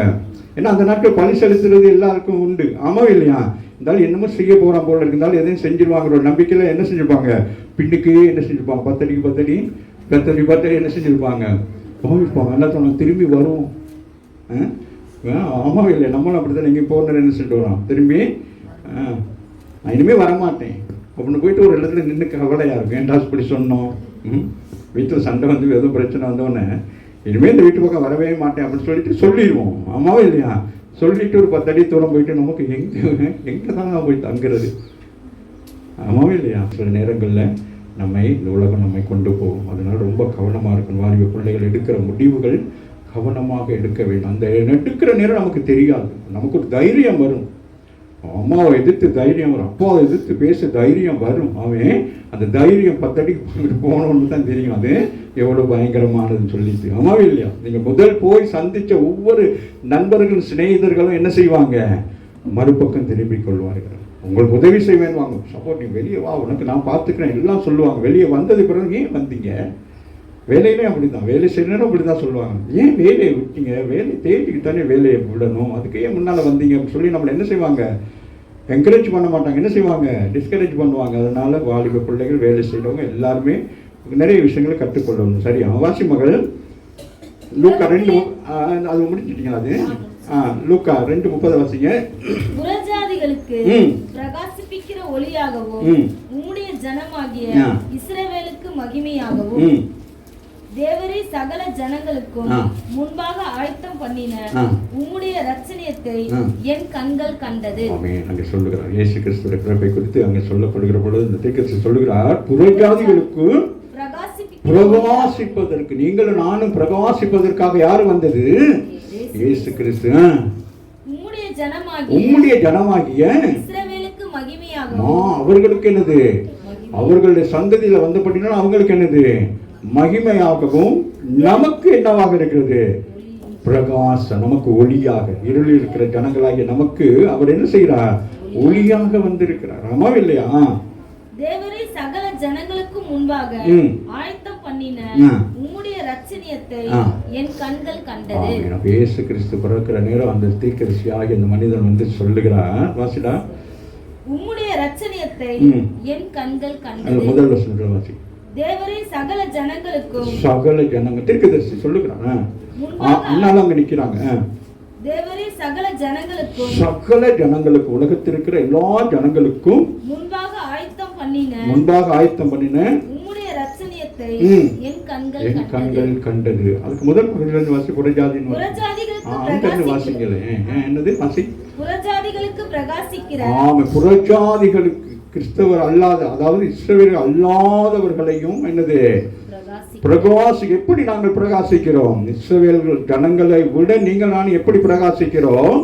ஏன்னா அந்த நாட்கள் பழி செலுத்துறது எல்லாருக்கும் உண்டு. ஆமாவே இல்லையா? இருந்தாலும் என்னமோ செய்ய போறான் போல இருந்தாலும் எதையும் செஞ்சிருவாங்கிற ஒரு நம்பிக்கையில என்ன செஞ்சிருப்பாங்க, பின்னுக்கு என்ன செஞ்சிருப்பாங்க, பத்தடி என்ன செஞ்சிருப்பாங்க, போயிருப்பாங்க. எல்லாத்தையும் திரும்பி வரும். ஆமாவே இல்லை? நம்மளும் அப்படித்தான். எங்கே போகணுன்னு என்ன செஞ்சுட்டு வரோம், திரும்பி நான் இனிமேல் வரமாட்டேன் அப்படின்னு போயிட்டு ஒரு இடத்துல நின்று கவலையாக இருக்கும். ஏன்டா இப்படி சொன்னோம், வீட்டில் சண்டை எதுவும் பிரச்சனை வந்தோடனே இனிமேல் இந்த வீட்டு பக்கம் வரவே மாட்டேன் அப்படின்னு சொல்லிட்டு சொல்லிடுவோம். ஆமாவே இல்லையா? சொல்லிட்டு ஒரு 10 அடி தூரம் போயிட்டு நமக்கு எங்கே தான் போய் தங்குறது. ஆமாவே இல்லையா? சில நேரங்களில் இந்த உலகம் நம்மை கொண்டு போகும். அதனால ரொம்ப கவனமாக இருக்கணும். வாலிப பிள்ளைகள் எடுக்கிற முடிவுகள் கவனமாக எடுக்க வேண்டும். அந்த எடுக்கிற நேரம் நமக்கு தெரியாது, நமக்கு ஒரு தைரியம் வரும். அம்மாவை எதிர்த்து தைரியம் வரும், அப்பாவை எதிர்த்து பேச தைரியம் வரும். அவன் அந்த தைரியம் 10 அடிக்கு போனோன்னு தான் தெரியும் அது எவ்வளோ பயங்கரமானதுன்னு சொல்லிட்டு. அம்மாவே இல்லையா? நீங்கள் முதல் போய் சந்தித்த ஒவ்வொரு நண்பர்களும் சிநேகிதர்களும் என்ன செய்வாங்க, மறுபக்கம் திரும்பிக் கொள்வார்கள். உங்களுக்கு உதவி செய்வேன் வாங்க, சப்போர்ட், நீ வெளியே வா, உனக்கு நான் பார்த்துக்கிறேன் எல்லாம் சொல்லுவாங்க. வெளியே வந்தது பிறகு ஏன் வந்தீங்க, வேலையிலே அப்படி தான், வேலை செய்யணும் அப்படி தான் சொல்லுவாங்க. ஏன் வேலையை விட்டீங்க, வேலையை தேடிக்கிட்டு தானே வேலையை விடணும், அதுக்கு ஏன் முன்னால் வந்தீங்க அப்படின்னு சொல்லி நம்மளை என்ன செய்வாங்க, என்கரேஜ் பண்ண மாட்டாங்க, என்ன செய்வாங்க, டிஸ்கரேஜ் பண்ணுவாங்க. அதனால வாலிப பிள்ளைகள், வேலை செய்கிறவங்க எல்லாருமே நிறைய விஷயங்களை கற்றுக்கொள்ளணும். சரி, வாசி மகள் லூக்கா 2 அது முடிச்சிட்டீங்களா? அது லூக்கா 2:30 வாசிங்க. புறஜாதிகளுக்கு பிரகாசிப்பிக்கிற ஒளியாகவும் உம்முடைய ஜனமாகிய இஸ்ரவேலுக்கு மகிமையாகவும் தேவரே சகல ஜனங்களுக்கும் முன்பாக ஆயத்தம் பண்ணின உம்முடைய ரட்சணியத்தை என் கண்கள் கண்டது. ஆமென். அங்கே சொல்லுகிறார் இயேசு கிறிஸ்துவின் பிறப்பை குறித்து அங்கே சொல்லப்படுகிற பொழுது இந்த தீர்க்கதரிசி சொல்லுகிறார், புறஜாதிகளுக்கு பிரகாசிப்பதற்கு, நீங்களும் நானும் பிரகாசிப்பதற்காக யார் வந்தது? இயேசு கிறிஸ்து. உம்முடைய ஜனமாகிய இஸ்ரவேலுக்கு மகிமையாகவும், அவர்களுக்கு என்னது, அவர்களுடைய சந்ததியில வந்தபடினால் அவங்களுக்கு என்னது, மகிமையாகவும், நமக்கு என்னவாக இருக்கிறது, பிரகாசம், நமக்கு ஒளியாக, இருளில் இருக்கிற ஜனங்களாகிய நமக்கு அவர் என்ன செய்கிறார், ஒளியாக வந்திருக்கிறார். ஆமாம் இல்லையா? தேவரே சகல ஜனங்களுக்கு முன்பாக ஆயத்தம் பண்ணின உம்முடைய ரட்சணியத்தை என் கண்கள் கண்டது. இயேசு கிறிஸ்து பிறக்கிற நேரம் அந்த தீர்க்கதரிசியாகிய அந்த மனிதன் சொல்லுகிறார், வாசிடா, உம்முடைய ரட்சணியத்தை என் கண்கள் கண்டது. முதல் வசனம் வாசி. தேவரே சகல ஜனங்களுக்கும், சகல ஜனங்கள் தீர்க்கதரிசி சொல்லுகிறான், அங்க நிக்கிறாங்க. தேவரே சகல ஜனங்களுக்கும், சகல ஜனங்களுக்கு, உலகத்தில் இருக்கிற எல்லா ஜனங்களுக்கும் முன்பாக ஆயத்தம் பண்ணின உம்முடைய ரட்சணியத்தை என் கண்கள் கண்டது. அதுக்கு முதல் பகுதியிலிருந்து வாசி, புறஜாதியின் வாசிங்களே. என்னது வாசி? புறஜாதிகளுக்கு பிரகாசிக்கிற, புறஜாதிகளுக்கு, கிறிஸ்தவர் அல்லாத, அதாவது இஸ்ரவேலர்கள் அல்லாதவர்களையும் என்னது, பிரகாசி. எப்படி நாங்கள் பிரகாசிக்கிறோம்? இஸ்ரவேலர்கள் ஜனங்களை விட நீங்கள் நான் எப்படி பிரகாசிக்கிறோம்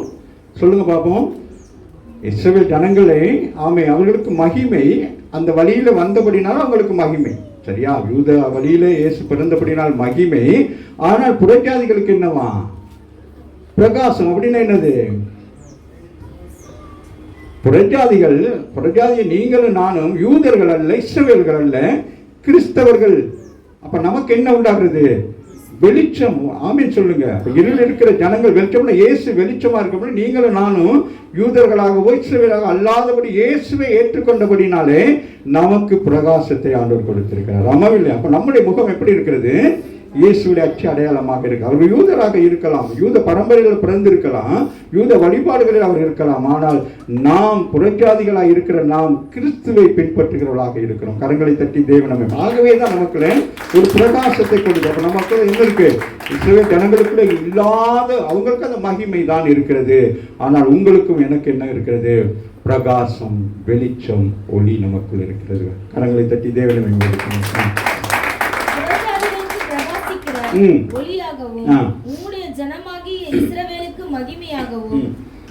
சொல்லுங்க பாப்போம். இஸ்ரவேல் ஜனங்களே, அவர்களுக்கு மகிமை, அந்த வழியில வந்தபடினாலும் அவங்களுக்கு மகிமை. சரியா? யூத வழியில இயேசு பிறந்தபடினால் மகிமை. ஆனால் புறஜாதிகளுக்கு என்னவா, பிரகாசம். அப்படின்னா என்னது, புறஜாதியை நீங்களும் நானும் யூதர்கள் அல்ல, இஸ்ரவேல்கள் அல்ல, கிறிஸ்தவர்கள். அப்ப நமக்கு என்ன உண்டாகிறது, வெளிச்சம். ஆமீன் சொல்லுங்க. இருள் இருக்கிற ஜனங்கள் வெளிச்சம்னா இயேசு வெளிச்சமா இருக்க, நீங்களும் நானும் யூதர்களாகவோ இஸ்ரவேலாக அல்லாதபடி இயேசுவை ஏற்றுக்கொண்டபடினாலே நமக்கு பிரகாசத்தை ஆண்டவர் கொடுத்திருக்கிறார். ஆமாவில்லை? அப்ப நம்முடைய முகம் எப்படி இருக்கிறது, இயேசுடைய அச்சு அடையாளமாக இருக்கு. அவர் யூதராக இருக்கலாம், யூத பரம்பரையில் பிறந்திருக்கலாம், யூத வழிபாடுகளில் அவர் இருக்கலாம். ஆனால் நாம் புறஜாதிகளாக இருக்கிற நாம் கிறிஸ்துவை பின்பற்றுகிறவர்களாக இருக்கிறோம். கரங்களை தட்டி தேவனமே. ஆகவே தான் நமக்குள்ள ஒரு பிரகாசத்தை கொடுத்து நமக்குள்ள என்ன இருக்கு? இஸ்ரவேல் ஜனங்களுக்குள்ள இல்லாத அவங்களுக்கு அந்த மகிமை தான் இருக்கிறது. ஆனால் உங்களுக்கும் எனக்கு என்ன இருக்கிறது? பிரகாசம், வெளிச்சம், ஒளி நமக்குள் இருக்கிறது. கரங்களை தட்டி தேவனமே. ஒளியாகவும் உம்முடைய ஜனமாகிய இஸ்ரவேலுக்கு மகிமையாகவும்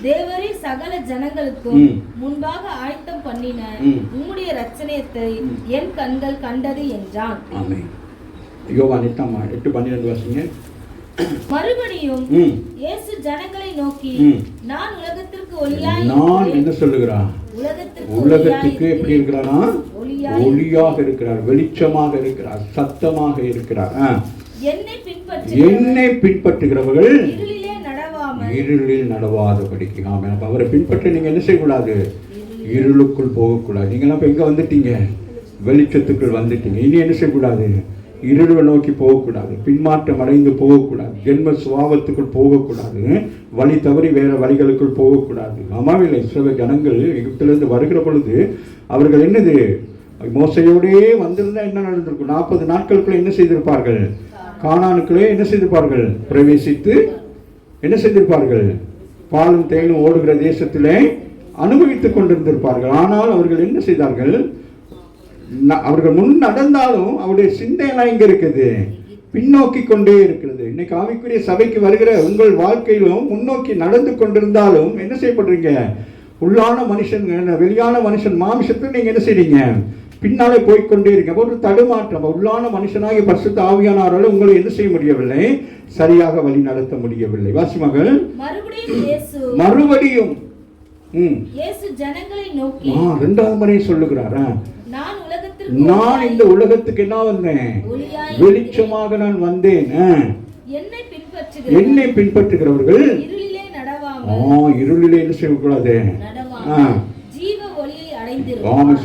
தேவரே சகல ஜனங்களுக்கும் முன்பாக ஆயத்தம் பண்ணின உம்முடைய இரட்சணியத்தை என் கண்கள் கண்டது என்றான். யோவான் 8:12 வாசிங்க. மறுபடியும் இயேசு ஜனங்களை நோக்கி, நான் உலகத்திற்கு ஒளியாய், நான் என்ன சொல்லுகிறான்? உலகத்துக்கு எப்படி இருக்கிறானா? ஒளியாக இருக்கிறார், வெளிச்சமாக இருக்கிறார், சத்தமாக இருக்கிறார். என்னை பின்பற்றுகிறவர்கள் இருளில் நடவாதபடிக்கு. ஆமா, அவரை பின்பற்ற நீங்க என்ன செய்யக்கூடாது? இருளுக்குள் போகக்கூடாது. நீங்களாம் இப்ப எங்க வந்துட்டீங்க? வெளிச்சத்துக்குள் வந்துட்டீங்க. இனி என்ன செய்யக்கூடாது? இருளை நோக்கி போகக்கூடாது, பின்மாற்றம் அடைந்து போகக்கூடாது, ஜென்ம சுபாவத்துக்குள் போகக்கூடாது, வழி தவறி வேற வழிகளுக்குள் போகக்கூடாது. ஆமாவில்லை, சில ஜனங்கள் எகிப்திலிருந்து வருகிற பொழுது அவர்கள் என்னது மோசையோடே வந்திருந்தா என்ன நடந்திருக்கும்? 40 நாட்களுக்குள்ள என்ன செய்திருப்பார்கள்? கானானுக்குள்ளே என்ன செய்திருப்பார்கள்? பிரவேசித்து என்ன செய்திருப்பார்கள்? பாலும் தேனும் ஓடுகிற தேசத்திலே அனுபவித்துக் கொண்டிருந்திருப்பார்கள். ஆனால் அவர்கள் என்ன செய்தார்கள்? அவர்கள் முன் நடந்தாலும் அவருடைய சிந்தையெல்லாம் இங்க இருக்குது, பின்னோக்கி கொண்டே இருக்கிறது. இன்னைக்கு ஆவிக்குரிய சபைக்கு வருகிற உங்கள் வாழ்க்கையிலும் முன்னோக்கி நடந்து கொண்டிருந்தாலும் என்ன செய்யப்படுறீங்க? உள்ளான மனுஷன், வெளியான மனுஷன் மாமிசத்தில் நீங்க என்ன செய்றீங்க? பின்னாலே போய்கொண்டே இருக்க. ஒரு தடுமாற்றம். உள்ளான மனுஷனாகிய பரிசுத்த ஆவியானவரால் உங்களை என்ன செய்ய முடியவில்லை? சரியாக வழி நடத்த முடியவில்லை. வாசிமகள் மறுபடியும் ஜனங்களை நோக்கி 2வது முறை சொல்லுகிறார், நான் இந்த உலகத்துக்கு என்ன வந்தேன்? வெளிச்சமாக நான் வந்தேன். என்னை பின்பற்றுகிறவர்கள் இருளிலே என்ன செய்யக்கூடாது?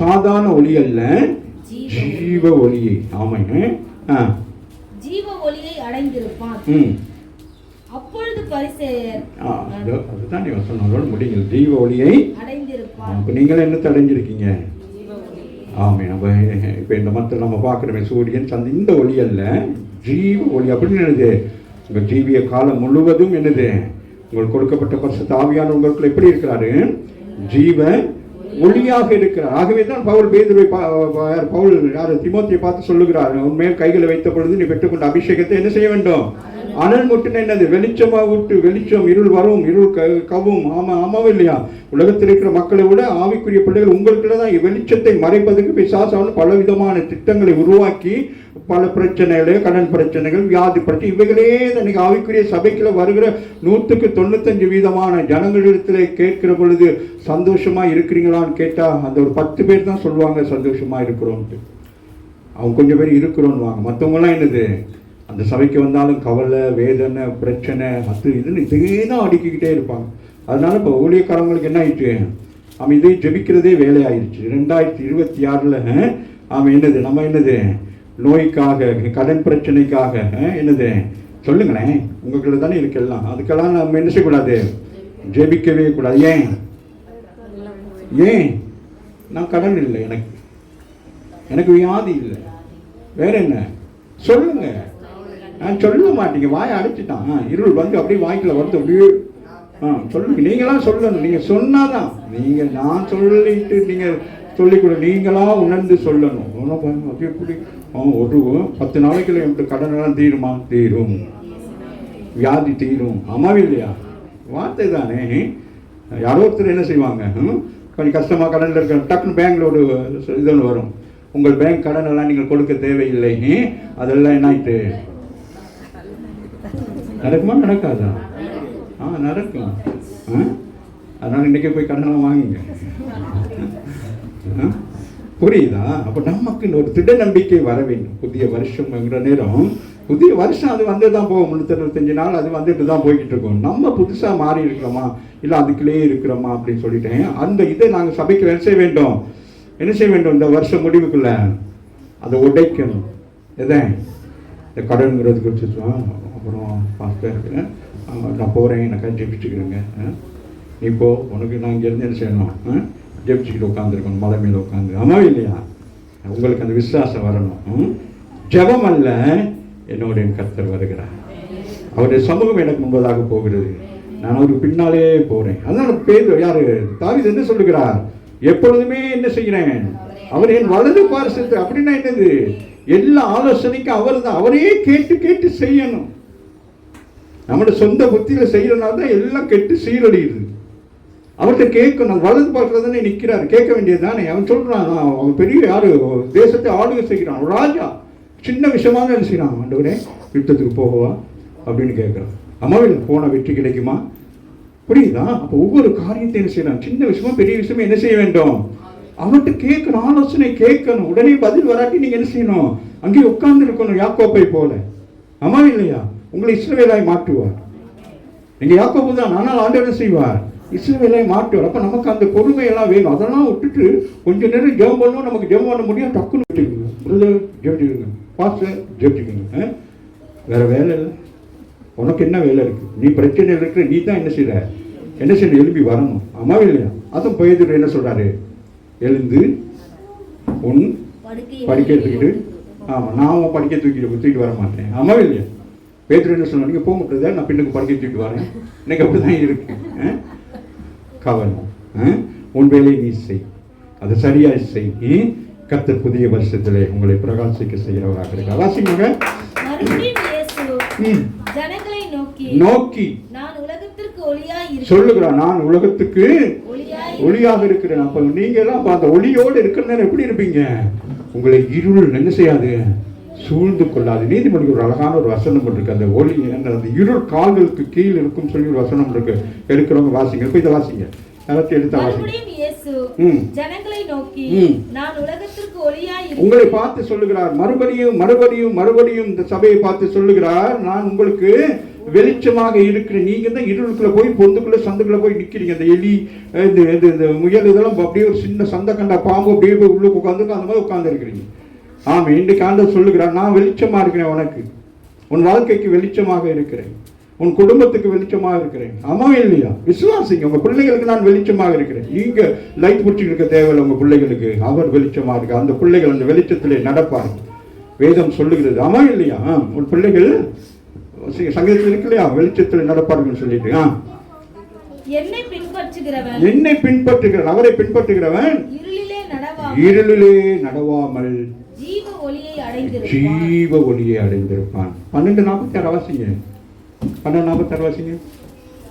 சாதாரண ஒளி அல்ல, ஜீவ ஒளியை. ஆமாங்க, ஜீவ ஒளியை அடைந்திருப்பான். அப்பொழுது பரிசேயர் அதுதான் நீங்க சொன்னதோட முடியுங்க. ஜீவ ஒளியை அடைந்திருப்பான். அப்ப நீங்களும் என்ன அடைஞ்சிருக்கீங்க? ஆமே. இப்ப இந்த மற்ற நம்ம பார்க்கிறோமே, சூரியன் சந்தை, இந்த ஒளி அல்ல, ஜீவ ஒளி. அப்படின்னு என்னது? உங்க ஜீவிய காலம் முழுவதும் என்னது? உங்களுக்கு கொடுக்கப்பட்ட பரிசுத்த ஆவியானவர் உங்களுக்குள்ள எப்படி இருக்கிறாரு? ஜீவ ஒளியாக இருக்கிறார். ஆகவே தான் பவுல் தீமோத்தேயை பார்த்து சொல்லுகிறார், உண்மையில் கைகளை வைத்த பொழுது நீ பெற்றுக்கொண்ட அபிஷேகத்தை என்ன செய்ய வேண்டும்? அனல் முட்டுன என்னது? வெளிச்சமா விட்டு வெளிச்சம், இருள் வரும், இருள் கவும். ஆமாவும் இல்லையா? உலகத்தில் இருக்கிற மக்களை விட ஆவிக்குரிய பிள்ளைகள் உங்களுக்குள்ள தான் வெளிச்சத்தை மறைப்பதற்கு பிசாசான பல விதமான திட்டங்களை உருவாக்கி பல பிரச்சனைகள், கடன் பிரச்சனைகள், வியாதி பிரச்சனை, இவைகளே இன்னைக்கு ஆவிக்குரிய சபைக்குள்ள வருகிற 195% ஜனங்களிடத்துல கேட்கிற பொழுது சந்தோஷமா இருக்கிறீங்களான்னு கேட்டா அந்த ஒரு 10 பேர் தான் சொல்லுவாங்க சந்தோஷமா இருக்கிறோம்ட்டு. அவங்க கொஞ்சம் பேர் இருக்கிறோன்னு வாங்க. மற்றவங்கலாம் என்னது? அந்த சபைக்கு வந்தாலும் கவலை, வேதனை, பிரச்சனை, அது இதுன்னு இதே தான் அடுக்கிக்கிட்டே இருப்பாங்க. அதனால இப்போ ஊழியக்காரங்களுக்கு என்ன ஆயிடுச்சு? அவன் இதை ஜெபிக்கிறதே வேலையாயிடுச்சு. 2026 அவன் என்னது? நம்ம என்னது? நோய்க்காக, கடன் பிரச்சனைக்காக என்னது சொல்லுங்களேன், உங்களுக்குள்ள தானே இருக்கலாம். அதுக்கெல்லாம் நம்ம என்ன செய்யக்கூடாது? ஜெபிக்கவே கூடாது. ஏன்? நான் கடன் இல்லை, எனக்கு வியாதி இல்லை, வேற என்ன சொல்லுங்க. நான் சொல்ல மாட்டீங்க, வாயை அடைச்சிட்டான். இருள் வந்து அப்படியே வாய்க்குள்ள வருது, அப்படியே சொல்லுங்க. நீங்களாம் சொல்லணும். நீங்க சொன்னாதான், நீங்க நான் சொல்லிட்டு நீங்க சொல்லிக்கூட நீங்களா உணர்ந்து சொல்லணும். எப்படி ஒரு 10 நாளைக்குள்ள எனக்கு கடனெல்லாம் தீருமா? தீரும். வியாதி தீரும். ஆமாவே இல்லையா? வார்த்தை தானே. யாரோ ஒருத்தர் என்ன செய்வாங்க, கொஞ்சம் கஷ்டமா கடனில் இருக்க, டக்குன்னு பேங்க்ல ஒரு இது ஒன்று வரும், உங்கள் பேங்க் கடன் எல்லாம் நீங்கள் கொடுக்க தேவையில்லை. அதெல்லாம் என்ன ஆயிட்டு நடக்குமா? நடக்காதா? நடக்கும். அதனால இன்னைக்கு போய் கடனெல்லாம் வாங்குங்க. புரியுதா? அப்ப நமக்கு ஒரு திட நம்பிக்கை வர வேண்டும். புதிய வருஷம்ங்கிற நேரம், புதிய வருஷம் அது வந்து தான் போகும். 365 நாள் அது வந்துட்டு தான் போய்கிட்டு இருக்கோம். நம்ம புதுசா மாறி இருக்கிறோமா இல்லை அதுக்குள்ளே இருக்கிறோமா அப்படின்னு சொல்லிட்டேன். அந்த இதை நாங்கள் சபைக்கு என்ன செய்ய வேண்டும்? என்ன செய்ய வேண்டும்? இந்த வருஷம் முடிவுக்குள்ள அதை உடைக்கணும். எதை? இந்த கடன்கிறது குறித்து அப்புறம் பாஸ்டர் நான் போகிறேன், எனக்காக ஜெபிச்சுக்கிறேங்க. நீ போ, உனக்கு நான் இங்கேருந்து என்ன செய்யணும், ஜெபிச்சுக்கிட்டு உட்காந்துருக்கணும் மலை மேலே உட்காந்து. ஆமாம் இல்லையா? உங்களுக்கு அந்த விசுவாசம் வரணும். ஜெபம் அல்ல, என்னோட என் கர்த்தர் வருகிறார், அவருடைய சமூகம் எனக்கு முன்பதாக போகிறது, நான் அவருக்கு பின்னாலே போகிறேன். அதனால பேதுரு யாரு, தாவீது என்ன சொல்லுகிறார், எப்பொழுதுமே என்ன செய்கிறேன், அவர் என் வலது பாரசத்து. அப்படின்னா என்னது, எல்லா ஆலோசனைக்கும் அவர் தான், அவரே கேட்டு கேட்டு செய்யணும். நம்மளோட சொந்த புத்தியில செய்யறதுனால தான் எல்லாம் கெட்டு சீரழியுது. அவர்கிட்ட கேட்கணும், வலது பார்க்கறது தானே நிற்கிறாரு, கேட்க வேண்டியது தானே. அவன் சொல்றான், அவன் பெரிய யாரு, தேசத்தை ஆளுகை செய்கிறான், ராஜா. சின்ன விஷயமாக என்ன செய்யறான், ஆண்டவரே யுத்தத்துக்கு போகவா அப்படின்னு கேட்கிறான். அம்மாவில் போன வெற்றி கிடைக்குமா? புரியுதா? அப்போ ஒவ்வொரு காரியத்தை என்ன செய்யலாம், சின்ன விஷயமா பெரிய விஷயமா என்ன செய்ய வேண்டும், அவர்கிட்ட கேட்கணும், ஆலோசனை கேட்கணும். உடனே பதில் வராட்டி நீங்க என்ன செய்யணும், அங்கே உட்கார்ந்து இருக்கணும் யாக்கோப்பை போல. அம்மா இல்லையா? உங்களை இஸ்ரவேலாய் மாற்றுவார். நீங்க யாக்கோபு தான், ஆனால் ஆண்டவர் என்ன செய்வார், இஸ்ரவேலாய் மாற்றுவார். அப்ப நமக்கு அந்த பொறுமையெல்லாம் வேணும். அதெல்லாம் விட்டுட்டு கொஞ்ச நேரம் ஜெபம் பண்ணணும், நமக்கு ஜெபம் பண்ண முடியும், டக்குன்னு விட்டுக்குங்க, பிரதர் ஜெபிச்சுக்கோங்க, பாஸ்டர் ஜெபிச்சுக்கோங்க. வேற வேலை இல்லை. உனக்கு என்ன வேலை இருக்கு, நீ பிரச்சனை இருக்கிற, நீ தான் என்ன செய்ய எழுப்பி வரணும். அம்மாவே இல்லையா? அதுவும் பேதுரு என்ன சொல்றாரு, எழுந்து உன் படிக்க தூக்கிட்டு, ஆமா நான் உன் படிக்க தூக்கிட்டு வர மாட்டேன். அம்மாவே இல்லையா? பேதுரு என்ன சொன்னா, நீங்க போக முடியாத, நான் பின்னுக்கு படிக்க தூக்கிட்டு வரேன். எனக்கு அப்படிதான் இருக்கு. கவனம், உன் வேலையை நீ செய், அதை சரியா செய். கர்த்தர் புதிய வருஷத்திலே உங்களை பிரகாசிக்க செய்கிறவராக இருக்க. வாசிங்க. ஜனங்களை நோக்கி நான் உலகத்திற்கு ஒளியாய் சொல்லுகிறான், நான் உலகத்துக்கு ஒளியாக இருக்கிறேன். அப்ப நீங்க எல்லாம் அந்த ஒளியோடு இருக்கிற நேரம் எப்படி இருப்பீங்க, உங்களை இருள் என்ன செய்யாது, சூழ்ந்து கொள்ளாது. நீதிமொழிக்கு ஒரு அழகான ஒரு வசனம் இருக்கு, அந்த ஒளி அந்த இருள் கால்களுக்கு கீழ் இருக்கும் சொல்லி ஒரு வசனம் இருக்கு. எடுக்கிறவங்க வாசிங்க, இப்ப இதை வாசிங்க, ஜனங்களை நோக்கி நான் உலகத்திற்கு ஒளியாய் உங்களை பார்த்து சொல்லுகிறார். மறுபடியும் மறுபடியும் மறுபடியும் இந்த சபையை பார்த்து சொல்லுகிறார், நான் உங்களுக்கு வெளிச்சமாக இருக்கிறேன். நீங்க தான் இருளுக்குள்ள போய் பொந்துக்குள்ள சந்துக்குள்ள போய் நிக்கிறீங்க. இந்த எலி, இந்த முயல், இதெல்லாம் அப்படியே ஒரு சின்ன சந்தை கண்டா பாம்பு அப்படியே போய் உள்ள உட்காந்துருக்கு, அந்த மாதிரி உட்கார்ந்து இருக்கிறீங்க. ஆமா, இன்றைக்கு ஆண்டவர் சொல்லுகிறார், நான் வெளிச்சமா இருக்கிறேன், உனக்கு உன் வாழ்க்கைக்கு வெளிச்சமாக இருக்கிறேன், உன் குடும்பத்துக்கு வெளிச்சமாக இருக்கிறேன். ஆமா இல்லையா? விசுவாசிங்க, உங்க பிள்ளைகளுக்கு நான் வெளிச்சமாக இருக்கிறேன். நீங்க லைட் பிடிச்சிட்டு இருக்க தேவையில்லை, உங்க பிள்ளைகளுக்கு அவர் வெளிச்சமா இருக்கு. அந்த பிள்ளைகள் அந்த வெளிச்சத்திலே நடப்பார்கள். வேதம் சொல்லுகிறது. ஆமா இல்லையா? உன் பிள்ளைகள் சங்கீதத்தில் இருக்கு இல்லையா, வெளிச்சத்தில் நடப்பார்கள் சொல்லிட்டு. என்னை பின்பற்றுகிறவன், அவரை பின்பற்றுகிறவன் இருளிலே நடவாமல் ஜீவ ஒளியை அடைந்திருப்பான். 12:46 வாசிங்க, 12:46 வாசிங்க,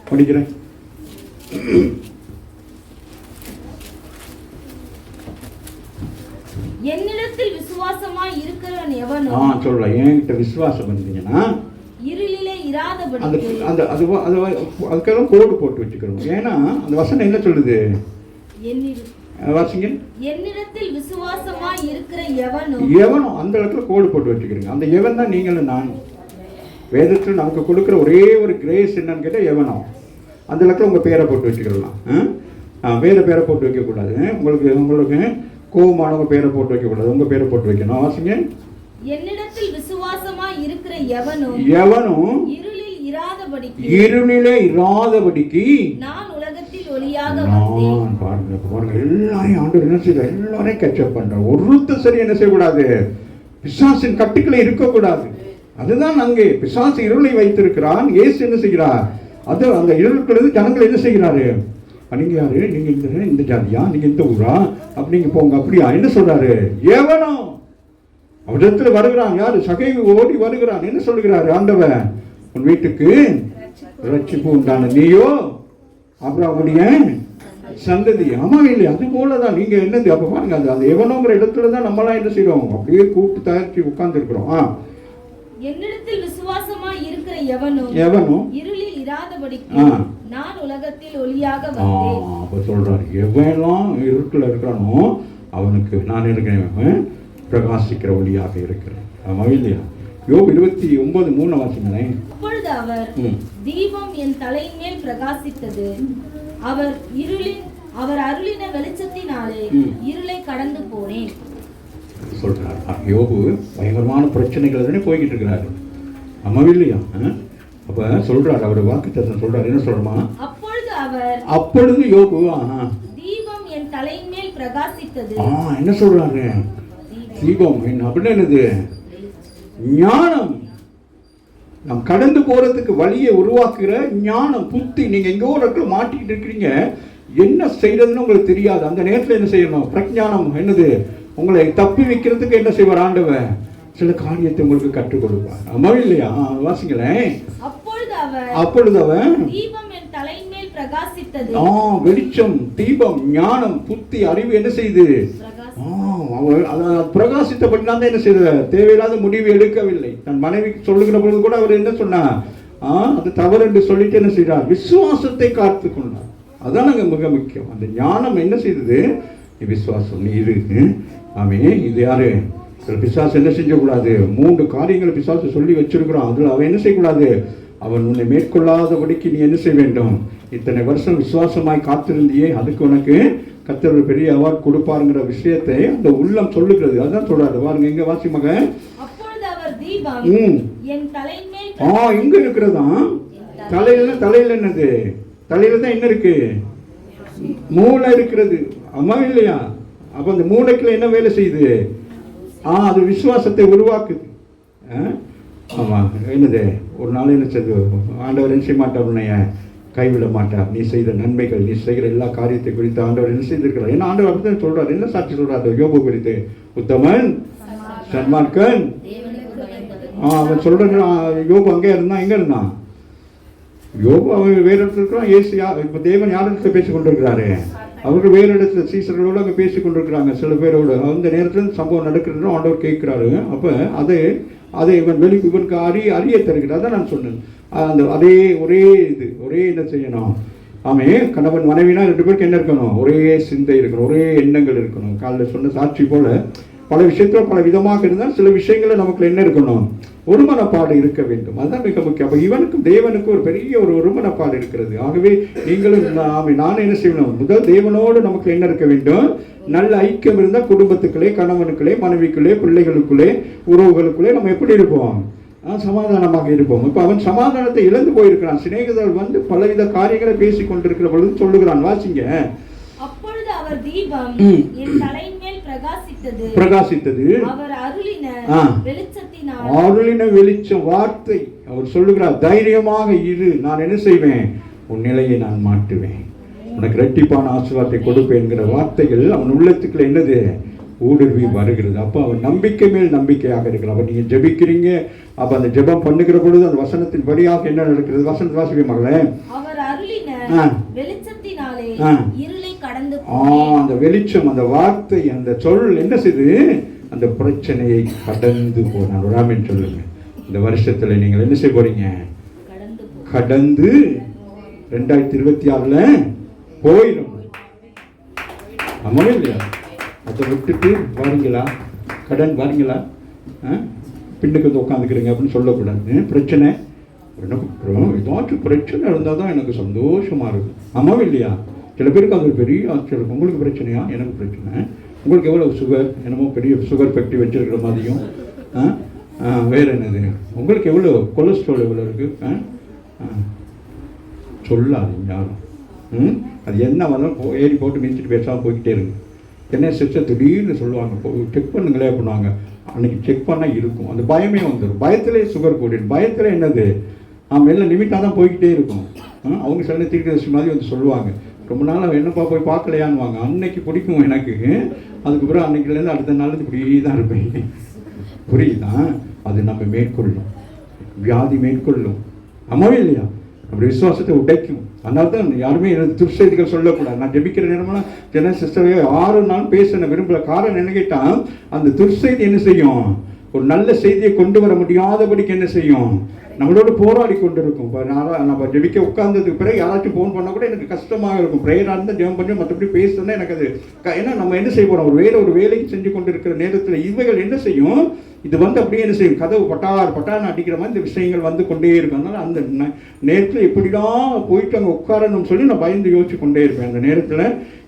படிக்கிறேன். என்னிடத்தில் விசுவாசமாய் இருக்கிறவன் எவனோ, சொல்றேன், என்கிட்ட விசுவாசம் வந்தீங்கன்னா இருளிலே இராதபடி அந்த அதுக்கெல்லாம் கோடு போட்டு வச்சுக்கிறோம். ஏன்னா அந்த வசனம் என்ன சொல்லுது, வாசிங்க. என்னிடத்தில் விசுவாசமாய் இருக்கிற எவனோ, அந்த இடத்துல கோடு போட்டு வச்சுக்கிறீங்க. அந்த எவன் தான் நீங்களும் நான். வேதத்தில் நமக்கு கொடுக்குற ஒரே ஒரு கிரேஸ் என்னன்னு கேட்டால் எவனோ, அந்த இடத்துல உங்கள் பேரை போட்டு வச்சுக்கலாம். வேற பேரை போட்டு வைக்கக்கூடாது. உங்களுக்கு கோபமானவங்க பேரை போட்டு வைக்கக்கூடாது, உங்கள் பேரை போட்டு வைக்கணும். வாசிங்க. என்னிடத்தில் விசுவாசமாய் இருக்கிற எவனோ இருளிலே இராதபடிக்கு நான் உலகத்தில் ஒளியாக வந்தேன். பாருங்க, எல்லாரையும் ஆண்டவர் என்ன செய்யற, எல்லாரையும் கேட்சப் பண்றார். ஒருத்தர் சரி என்ன செய்யக்கூடாது, பிசாசின் கட்டுக்களை இருக்கக்கூடாது. அதுதான் அங்கே பிசாசு இருளை வைத்திருக்கிறான். இயேசு என்ன செய்கிறார், அது அந்த இருளுக்குள்ளது ஜனங்கள் என்ன செய்கிறாரு, நீங்க யாரு, நீங்க இந்த ஜாதியா, நீங்க இந்த ஊரா, அப்படி நீங்க போங்க, அப்படியா என்ன சொல்றாரு, எவனோ அவரிடத்துல வருகிறான். யாரு, சகைவு ஓடி வருகிறான். என்ன சொல்லுகிறாரு ஆண்டவன், உன் வீட்டுக்கு ரட்சிப்பு உண்டான நீயோ அப்புறம் சந்ததி. ஆமா இல்லை, அது போலதான் நீங்க என்னது. அப்ப பாருங்க, அந்த எவனோங்கிற இடத்துலதான் நம்மளாம் என்ன செய்யறோம், அப்படியே கூப்பிட்டு தயாரிச்சு உட்கார்ந்து இருக்கிறோம். என்னிடத்தில் விசுவாசமாய் இருக்கிற எவனோ இருளில் இராதபடிக்கு நான் உலகத்தில் ஒளியாக வந்தேன். அப்ப சொல்றாரு, எவனெல்லாம் இருட்டுல இருக்கிறானோ அவனுக்கு நான் இருக்கிறேன், பிரகாசிக்கிற ஒளியாக இருக்கிறேன். ஆமா இல்லையா? யோபு 29:3 வாசிங்களேன். அப்பொழுது அவர், தீபம் என் தலையின் மேல் பிரகாசித்தது, அவர் அருளின வெளிச்சத்தினாலே இருளை கடந்து போனேன். சொல்கிறார். யோபு பயங்கரமான பிரச்சனைகள் தானே போய்கிட்டு இருக்கிறாரு, ஆமாம் இல்லையா? அப்போ சொல்கிறார், அவர் வாக்குத்தத்தம் சொல்கிறார், என்ன சொல்கிறோமா? அப்பொழுது யோபு தீபம் என் தலையின் மேல் பிரகாசித்தது. என்ன சொல்றாரு? தீபம் அப்படின்னு என்னது? ஞானம். நாம் கடந்து போறதுக்கு வழியை உருவாக்குற ஞானம், புத்தி. நீங்க எங்கோ ஒரு இடத்துல மாட்டிக்கிட்டு இருக்கிறீங்க, என்ன செய்யறதுன்னு உங்களுக்கு தெரியாது. அந்த நேரத்தில் என்ன செய்யணும்? பிரஞானம் என்னது? உங்களை தப்பி வைக்கிறதுக்கு என்ன செய்வார் ஆண்டவர்? சில காரியத்தை உங்களுக்கு கற்றுக் கொடுப்பார், ஆமா இல்லையா? வாசிங்களேன். அப்பொழுது அவன் வெளிச்சம், தீபம், ஞானம், புத்தி, அறிவு என்ன செய்து? பிரகாசித்தபடினா என்ன செய்த? தேவையில்லாத முடிவு எடுக்கவில்லை. தன் மனைவி சொல்லுகிற பொழுது கூட அவர் என்ன சொன்னார்? அது தவறு என்று சொல்லிட்டு என்ன செய்தார்? விசுவாசத்தை காத்து கொண்டார். அதான் அங்க மிக முக்கியம். அந்த ஞானம் என்ன செய்தது? விசுவாசம். நீ இரு. ஆமே. இது யாரு? பிசாசு என்ன செஞ்சக்கூடாது? 3 காரியங்களை பிசாசு சொல்லி வச்சிருக்கிறான். அதுல அவன் என்ன செய்யக்கூடாது? அவன் உன்னை மேற்கொள்ளாதபடிக்கு நீ என்ன செய்ய வேண்டும்? இத்தனை வருஷம் விசுவாசமாய் காத்திருந்தியே, அதுக்கு உனக்கு கர்த்தர் பெரிய அவார்டு கொடுப்பாருங்கிற விஷயத்தை அந்த உள்ளம் சொல்லுகிறது. அதான் சொல்றாரு பாருங்க, எங்க வாசி மகன். இங்க இருக்கிறதா? தலையில என்னது? தலையில தான் என்ன இருக்கு? மூளை இருக்கிறது, ஆமா இல்லையா? அப்ப அந்த மூளைக்குள்ள என்ன வேலை செய்யுது? அது விசுவாசத்தை உருவாக்குது. ஆமா, என்னது? ஒரு நாள் என்ன செய்து? ஆண்டவர் என்ன செய்ய மாட்டார், உன்னைய கைவிட மாட்டார். நீ செய்த நன்மைகள், நீ செய்கிற எல்லா காரியத்தை குறித்து ஆண்டவர் என்ன செய்திருக்கிறார்? ஏன்னா ஆண்டவர் அப்படித்தான் சொல்றாரு. என்ன சாட்சி சொல்றாரு யோபு குறித்து? உத்தமன், சன்மார்க்கன். அவன் சொல்றான். யோபு அங்கே இருந்தான். எங்க இருந்தான் யோபு? அவன் வேற இடத்துல இருக்கிறான். ஏசு இப்ப தேவன் யார் இடத்துல பேசிக் கொண்டிருக்கிறாரு? அவர்கள் வேறு இடத்துல சீசர்களோடு அங்கே பேசி கொண்டிருக்கிறாங்க, சில பேரோடு. அந்த நேரத்தில் சம்பவம் நடக்கிறதுன்னு ஆண்டவர் கேட்கிறாரு. அப்போ அதை இவனுக்கு அறிய தருகிறார். அதான் நான் சொன்னேன். அந்த ஒரே என்ன செய்யணும்? ஆமே, கணவன் மனைவினா 2 பேருக்கு என்ன இருக்கணும்? ஒரே சிந்தை இருக்கணும், ஒரே எண்ணங்கள் இருக்கணும். காலையில் சொன்ன சாட்சி போல பல விஷயத்துல பல விதமாக இருந்தால் சில விஷயங்களை நமக்கு என்ன இருக்கணும்? ஒருமனப்பாடு இருக்க வேண்டும். அதுதான் மிக முக்கியம். அப்போ இவனுக்கும் தேவனுக்கும் ஒரு பெரிய ஒருமனப்பாடு இருக்கிறது. ஆகவே நீங்களும் நானும் என்ன செய்யணும்? முதல் தேவனோடு நமக்கு என்ன இருக்க வேண்டும்? நல்ல ஐக்கியம் இருந்தால் குடும்பத்துக்குள்ளே, கணவனுக்குள்ளே, மனைவிக்குள்ளே, பிள்ளைகளுக்குள்ளே, உறவுகளுக்குள்ளே நம்ம எப்படி இருப்போம்? சமாதானமாக இருப்போம். இப்போ அவன் சமாதானத்தை இழந்து போயிருக்கிறான். சிநேகிதர்கள் பலவித காரியங்களை பேசி கொண்டிருக்கிற பொழுது சொல்லுகிறான். வாசிங்க. அப்பொழுது அவர் தீபம் என் தலையின் மேல் பிரகாசித்தது. அவர் அருளின வெளிச்சம், வார்த்தை. அவர் சொல்லுகிறார், தைரியமாக இரு, நான் என்ன செய்வேன்? உன் நிலையை நான் மாற்றுவேன், உனக்கு இரட்டிப்பான ஆசீர்வாதத்தை கொடுப்பேன் என்கிற வார்த்தைகள் அவன் உள்ளத்துக்குள்ள என்னது? ஊடுருவி வருகிறது. அப்போ அவன் நம்பிக்கை மேல் நம்பிக்கையாக இருக்கிறான். அப்போ நீங்கள் ஜெபிக்கிறீங்க, அப்போ அந்த ஜெபம் பண்ணுகிற பொழுது அந்த வசனத்தின் படியாக என்ன நடக்கிறது? வசனத்தை வாசிக்க மகளே. அந்த வெளிச்சம், அந்த வார்த்தை, அந்த சொல் என்ன செய்து? அந்த பிரச்சனையை கடந்து போனான். ராமன் சொல்லுங்க, இந்த வருஷத்துல நீங்கள் என்ன செய்ய போறீங்க? கடந்து 2026 போயிடும். ஆமா இல்லையா? அதை விட்டுட்டு வாரீங்களா? கடன் வாரீங்களா? பின்னுக்கு வந்து உட்காந்துக்கிறீங்க அப்படின்னு சொல்லக்கூடாது. பிரச்சனை எனக்கு ஏதாச்சும் பிரச்சனை இருந்தால் தான் எனக்கு சந்தோஷமா இருக்கும். ஆமாவும் இல்லையா? சில பேருக்கு அது ஒரு பெரிய ஆச்சரியம் இருக்கும். உங்களுக்கு பிரச்சனையா? எனக்கு பிரச்சனை. உங்களுக்கு எவ்வளோ சுகர்? என்னமோ பெரிய சுகர் ஃபேக்ட்ரி வச்சிருக்கிற மாதிரியும். வேற என்னது? உங்களுக்கு எவ்வளோ கொலஸ்ட்ரால் எவ்வளோ இருக்கு? சொல்லாதீங்க யாரும். அது என்ன வந்தாலும் ஏறி போட்டு மிதிச்சுட்டு பேசாமல் போய்கிட்டே இருக்கு. என்ன சிஸ்டர் திடீர்னு சொல்லுவாங்க, செக் பண்ணுங்களே அப்படின்னாங்க. அன்னைக்கு செக் பண்ணால் இருக்கும். அந்த பயமே வந்துடும். பயத்திலே சுகர் கூடிடும். பயத்தில் என்னது? வெளில லிமிட்டாக தான் போய்கிட்டே இருக்கும். அவங்க சில தீர்க்கதரிசி மாதிரி வந்து சொல்லுவாங்க, ரொம்ப நாள் என்னப்பா போய் பார்க்கலையான்னுவாங்க. அன்னைக்கு பிடிக்கும் எனக்கு. அதுக்கப்புறம் அன்னைக்குலேருந்து அடுத்த நாள் இப்படி தான் இருப்பேன். புரியுதா? அது நம்ம மேற்கொள்ளும், வியாதி மேற்கொள்ளும். ஆமாவே இல்லையா? அப்படி விசுவாசத்தை உடைக்கும். அதனால தான் யாருமே எனக்கு துர்செய்திகள் சொல்லக்கூடாது. நான் ஜெபிக்கிற நேரமெல்லாம் சின்ன சிஸ்டரையோ 6 நாள் பேச விரும்பல. காரணம் என்ன கேட்டால், அந்த துர்செய்தி என்ன செய்யும்? ஒரு நல்ல செய்தியை கொண்டு வர முடியாதபடிக்கு என்ன செய்யும், நம்மளோட போராடி கொண்டு இருக்கும். இப்போ நம்ம ஜெபிக்க உட்கார்ந்ததுக்கு பிறகு யாராச்சும் ஃபோன் பண்ணால் கூட எனக்கு கஷ்டமாக இருக்கும். ப்ரேயராக இருந்தால் ஜெபம் பண்ணி மற்றபடி பேசுனா எனக்கு அது ஏன்னா நம்ம என்ன செய்ய போகிறோம், ஒரு வேலைக்கு செஞ்சு கொண்டு இருக்கிற நேரத்தில் இவைகள் என்ன செய்யும், இது அப்படியே என்ன செய்யும், கதவு பட்டான்னு அடிக்கிற மாதிரி இந்த விஷயங்கள் வந்து கொண்டே இருக்கும். அதனால் அந்த நேரத்தில் எப்படிதான் போயிட்டு அங்கே உட்காரணும்னு சொல்லி நான் பயந்து யோசிச்சு கொண்டே இருப்பேன். அந்த நேரத்தில்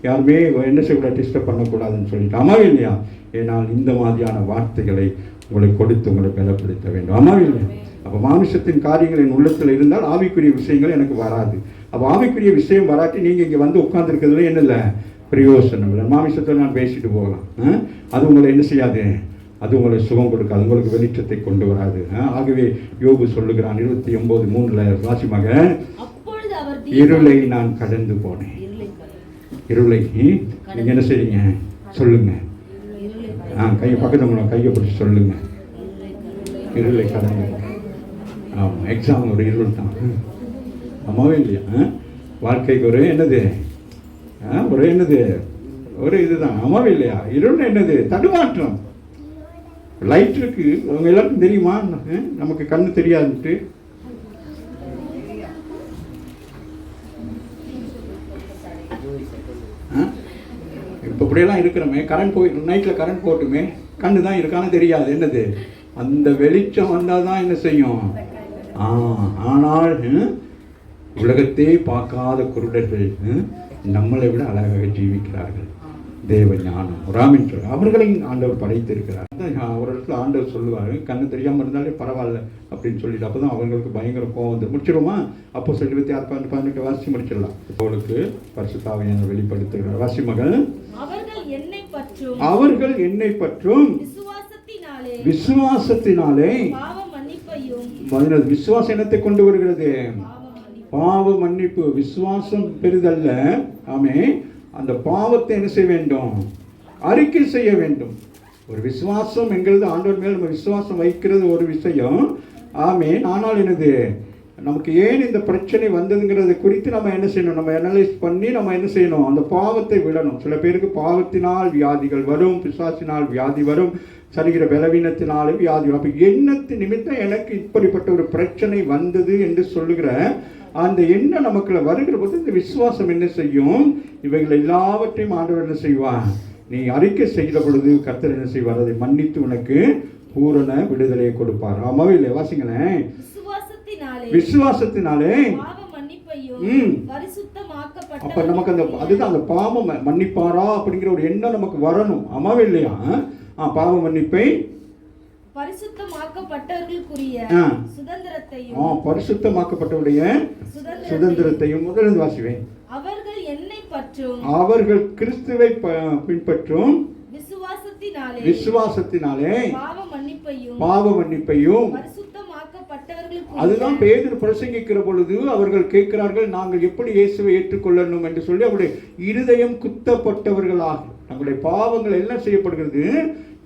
யாருமே என்ன செய்யக்கூடாது, டிஸ்டர்ப் பண்ணக்கூடாதுன்னு சொல்லிட்டு. அம்மாவே இல்லையா? ஏன்னால் இந்த மாதிரியான வார்த்தைகளை உங்களை கொடுத்து உங்களை பலப்படுத்த வேண்டும். அம்மாவே இல்லையா? அப்போ மாமிசத்தின் காரியங்கள் என் உள்ளத்தில் இருந்தால் ஆவிக்குரிய விஷயங்கள் எனக்கு வராது. அப்போ ஆவிக்குரிய விஷயம் வராட்டி நீங்கள் இங்கே வந்து உட்கார்ந்துருக்கிறதுல என்ன இல்லை, பிரயோசனம் இல்லை. மாமிசத்தை நான் பேசிட்டு போகலாம், அது உங்களை என்ன செய்யாது, அது உங்களை சுகம் கொடுக்காது, உங்களுக்கு வெளிச்சத்தை கொண்டு வராது. ஆகவே யோபு சொல்லுகிறான் 29:3 வாசிமாக, இருளை நான் கடந்து போனேன். இருளை நீங்க என்ன செய்றீங்க சொல்லுங்க, கையை பக்கத்துல கையை பிடிச்சி சொல்லுங்க, இருளை கடந்து. ஆமாம், எக்ஸாம் ஒரு இருள் தான். அம்மாவே இல்லையா? வாழ்க்கைக்கு ஒரு என்னது, ஒரு இதுதான். அம்மாவே இல்லையா? இருள் என்னது, தடுமாற்றம். லைட் இருக்கு, அவங்க எல்லாருக்கும் தெரியுமா, நமக்கு கண்ணு தெரியாதுன்ட்டு. இப்போ இப்படியெல்லாம் இருக்கிறோமே, கரண்ட் போய் நைட்டில் கரண்ட் போட்டுமே கண்ணு தான் இருக்கான்னு தெரியாது. என்னது, அந்த வெளிச்சம் வந்தால் தான் என்ன செய்யும். ஆனால் உலகத்தை பார்க்காத குருடர்கள் நம்மளை விட அழகாக ஜீவிக்கிறார்கள். தேவ ஞானம் ராமின் சொல்ல அவர்களையும் ஆண்டவர் படைத்திருக்கிறார். ஒரு இடத்துல ஆண்டவர் சொல்லுவார், கண்ணு தெரியாமல் இருந்தாலே பரவாயில்ல அப்படின்னு சொல்லிட்டு. அப்போ தான் அவங்களுக்கு பயங்கர கோவம் வந்து முடிச்சிடுமா. அப்போ 26-18 வாசி முடிச்சிடலாம். அவளுக்கு பரிசுத்த ஆவியானவர் வெளிப்படுத்துகிறார். வாசி மகள், அவர்கள் என்னை பற்றும் விசுவாசத்தினாலே விசுவாசம் என்னத்தை கொண்டு வருகிறது, பாவ மன்னிப்பு. விசுவாசம் பெரிதல்ல. ஆமே, அந்த பாவத்தை என்ன செய்ய வேண்டும், அறிக்கை செய்ய வேண்டும். ஒரு விசுவாசம் என்கிறது ஆண்டவர் மேல் நம்ம விசுவாசம் வைக்கிறது ஒரு விஷயம். ஆமே, ஆனால் என்னது, நமக்கு ஏன் இந்த பிரச்சனை வந்ததுங்கிறது குறித்து நம்ம என்ன செய்யணும், நம்ம அனலைஸ் பண்ணி நம்ம என்ன செய்யணும், அந்த பாவத்தை விடணும். சில பேருக்கு பாவத்தினால் வியாதிகள் வரும், பிசாசினால் வியாதி வரும், சரீர பலவீனத்தினாலும் வியாதி வரும். அப்போ எண்ணத்து நிமித்தம் எனக்கு இப்படிப்பட்ட ஒரு பிரச்சனை வந்தது என்று சொல்லுகிற அந்த எண்ணம் நமக்குள்ள வருகிற போது இந்த விசுவாசம் என்ன செய்யும், இவைகள் எல்லாவற்றையும் ஆண்டவர் என்ன செய்வார், நீ அறிக்கை செய்கிற பொழுது கர்த்தர் என்ன செய்வார், அதை மன்னித்து உனக்கு பூரண விடுதலையை கொடுப்பார். ஆமாவே இல்லை? வாசிங்களேன். விசுவாசத்தினாலே அப்ப நமக்கு அந்த அதுதான் அந்த பாவம் மன்னிப்பாரா அப்படிங்கிற ஒரு எண்ணம் நமக்கு வரணும். ஆமாவே இல்லையா? பாவ மன்னிப்பை பரிசுத்தமாக்கப்பட்டவர்களுக்குரிய சுதந்திரத்தையும் முதலில் வாசிவேன். அவர்கள் கிறிஸ்துவை பின்பற்றும் விசுவாசத்தினாலே பாவ மன்னிப்பையும் அதுதான் பேதுரு பிரசங்கிக்கிற பொழுது அவர்கள் கேட்கிறார்கள், நாங்கள் எப்படி இயேசுவை ஏற்றுக்கொள்ளணும் என்று சொல்லி அவருடைய இருதயம் குத்தப்பட்டவர்களாக தங்களுடைய பாவங்கள் எல்லாம் செய்யப்படுகிறது.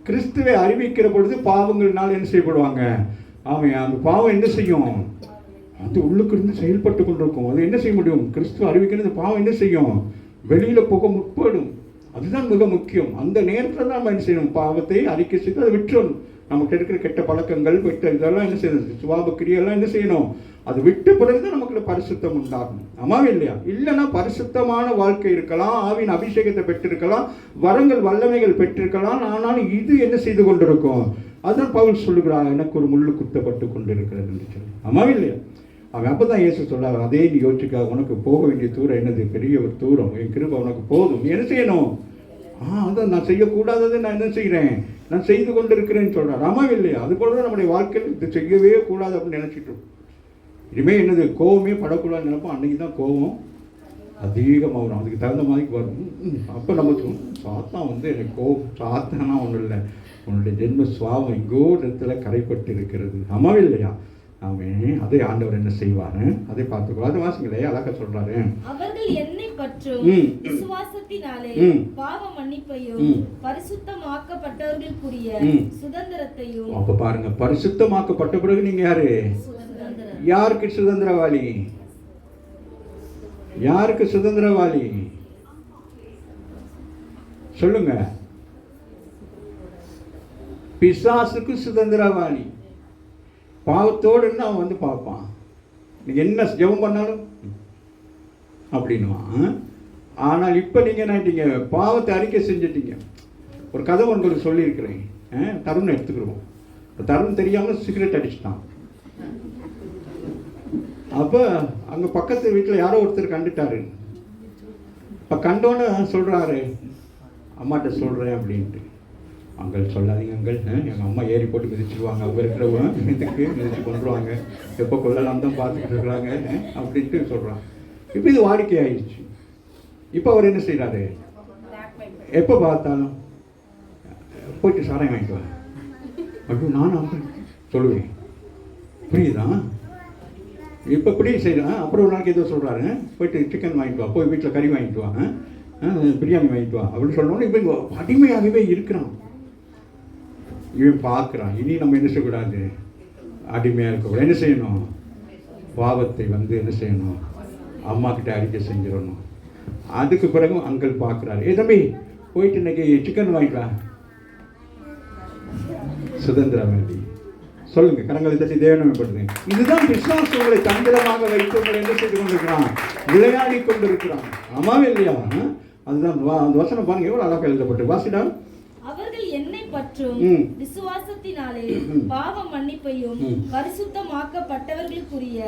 கிறிஸ்துவை அறிவிக்கிற பொழுது பாவங்கள்னால என்ன செய்யப்படுவாங்க. ஆமாம், அந்த பாவம் என்ன செய்யும், அது உள்ளுக்கு இருந்து செயல்பட்டு கொண்டிருக்கும். அது என்ன செய்ய முடியும், கிறிஸ்துவ அறிவிக்கிறது பாவம் என்ன செய்யும், வெளியில போக முற்படும். அதுதான் மிக முக்கியம். அந்த நேரத்தில் தான் நம்ம என்ன செய்யணும், பாவத்தை அறிக்கை செய்து அதை விட்டுறணும். நமக்கு இருக்கிற கெட்ட பழக்கங்கள் இதெல்லாம் என்ன செய்யணும், சுபாவ கிரியெல்லாம் என்ன செய்யணும், அது விட்டு பிறகுதான் நமக்கு பரிசுத்தம் உண்டாகும். ஆமாவே இல்லையா? இல்லைன்னா பரிசுத்தமான வாழ்க்கை இருக்கலாம், ஆவின் அபிஷேகத்தை பெற்றிருக்கலாம், வரங்கள் வல்லமைகள் பெற்றிருக்கலாம், ஆனாலும் இது என்ன செய்து கொண்டிருக்கும். அதான் பவுல் சொல்லுகிறாங்க, எனக்கு ஒரு முள்ளு குத்தப்பட்டு கொண்டிருக்கிறது என்று சொல்லி. ஆமாவே இல்லையா? அவன் அப்பதான் இயேசு சொல்றாரு, அதே நீ யோசிக்கா, உனக்கு போக வேண்டிய தூரம் என்னது, பெரிய ஒரு தூரம், என் கிருபை உனக்கு போதும், நீ என்ன செய்யணும். அதான் நான் செய்யக்கூடாததை நான் என்ன செய்கிறேன், நான் செய்து கொண்டு இருக்கிறேன்னு சொல்றாரு. ஆமாவே இல்லையா? அது போல நம்முடைய வாழ்க்கையில் இது செய்யவே கூடாது அப்படின்னு நினைச்சிட்டு இருக்கோம். இனிமேல் என்னது, கோவமே படக்கூடாதுன்னு நினைப்போம். அன்னைக்கு தான் கோவம் அதிகமாக வரும், அதுக்கு தகுந்த மாதிரி வரும். அப்போ நமக்கு சாத்தான் வந்து எனக்கு கோவம், சாத்தானா ஒன்றும் இல்லை, உன்னுடைய ஜென்ம சுவாபம் எங்கோ இடத்துல கரைப்பட்டு இருக்கிறது. ஆமாவே இல்லையா? ஆமென். அதே ஆண்டவர் என்ன செய்வாரு, அதை பார்த்துக்கோ. அது வாசிங்களே அழகா சொல்றாரு, அவர்கள் என்னை பற்றும் விசுவாசத்தினாலே பாவ மன்னிப்பையும் பரிசுத்தமாக்கப்பட்டவர்களுக்குரிய சுதந்திரத்தையும். அப்ப பாருங்க, பரிசுத்தமாக்கப்பட்ட பிறகு நீங்க யாரு, யாருக்கு சுதந்திரவாளி, யாருக்கு சுதந்திரவாளி சொல்லுங்க. பிசாசுக்கு சுதந்திரவாளி. பாவத்தோடு இருந்து அவன் வந்து பார்ப்பான். நீங்கள் என்ன ஜெபம் பண்ணாலும் அப்படின்னுவான். ஆனால் இப்போ நீங்கள் என்ன, பாவத்தை அறிக்கை செஞ்சிட்டீங்க. ஒரு கதை உங்களுக்கு சொல்லியிருக்கிறேன். தருண் எடுத்துக்கிறோம். தருண் தெரியாமல் சிகரெட் அடிச்சுட்டான். அப்போ அங்கே பக்கத்து வீட்டில் யாரோ ஒருத்தர் கண்டுட்டாரு. இப்போ கண்டோன்னு சொல்கிறாரு, அம்மாட்ட சொல்கிறேன் அப்படின்ட்டு. அங்கள் சொல்லாதீங்க அங்கள், எங்கள் அம்மா ஏறி போட்டு மிதிச்சிடுவாங்க, அவங்க இருக்கிறவங்க இதுக்கு மிதிச்சு கொண்டுருவாங்க, எப்போ கொள்ளலாம் தான் பார்த்துக்கிட்டு இருக்கிறாங்க அப்படின்ட்டு சொல்கிறான். இப்போ இது வாடிக்கை ஆயிடுச்சு. இப்போ அவர் என்ன செய்கிறாரு, எப்போ பார்த்தாலும் போயிட்டு சாராயம் வாங்கிட்டு வரேன் அப்படி நானும் சொல்லுவேன். புரியுதா? இப்போ இப்படி செய்யலாம். அப்புறம் ஒரு நாளைக்கு ஏதோ சொல்கிறாரு, போயிட்டு சிக்கன் வாங்கிட்டு வா, போய் வீட்டில் கறி வாங்கிட்டு வா, பிரியாணி வாங்கிட்டு வா அப்படின்னு சொன்னோன்னே இப்போ அடிமையாகவே இருக்கிறான். இவன் பார்க்குறான், இனி நம்ம என்ன செய்யக்கூடாது, அடிமையாக இருக்கக்கூடாது. என்ன செய்யணும், பாவத்தை வந்து என்ன செய்யணும், அம்மா கிட்ட அறிக்கை செஞ்சிடணும். அதுக்கு பிறகு அங்கிள் பார்க்குறாரு, ஏ தம்பி போயிட்டு இன்னைக்கு சிக்கன் வாங்கிட்டு வா. சுதந்திரம் வேண்டி சொல்லுங்க, கரங்களை தட்டி தேவனமைப்படுது. இதுதான் பிசாசு உங்களை தந்திரமாக வைத்து உங்களை என்ன செய்து கொண்டிருக்கிறான், விளையாடி கொண்டிருக்கிறான். ஆமாவே இல்லையா? அதுதான் அந்த வசனம் பாருங்க, எவ்வளவு அழகாக எழுதப்பட்டு. வாசிடா. அவர்கள் என்னை பற்றும் விசுவாசத்தினாலே பாவ மன்னிப்பையும் பரிசுத்தமாக்கப்பட்டவர்களுக்குரிய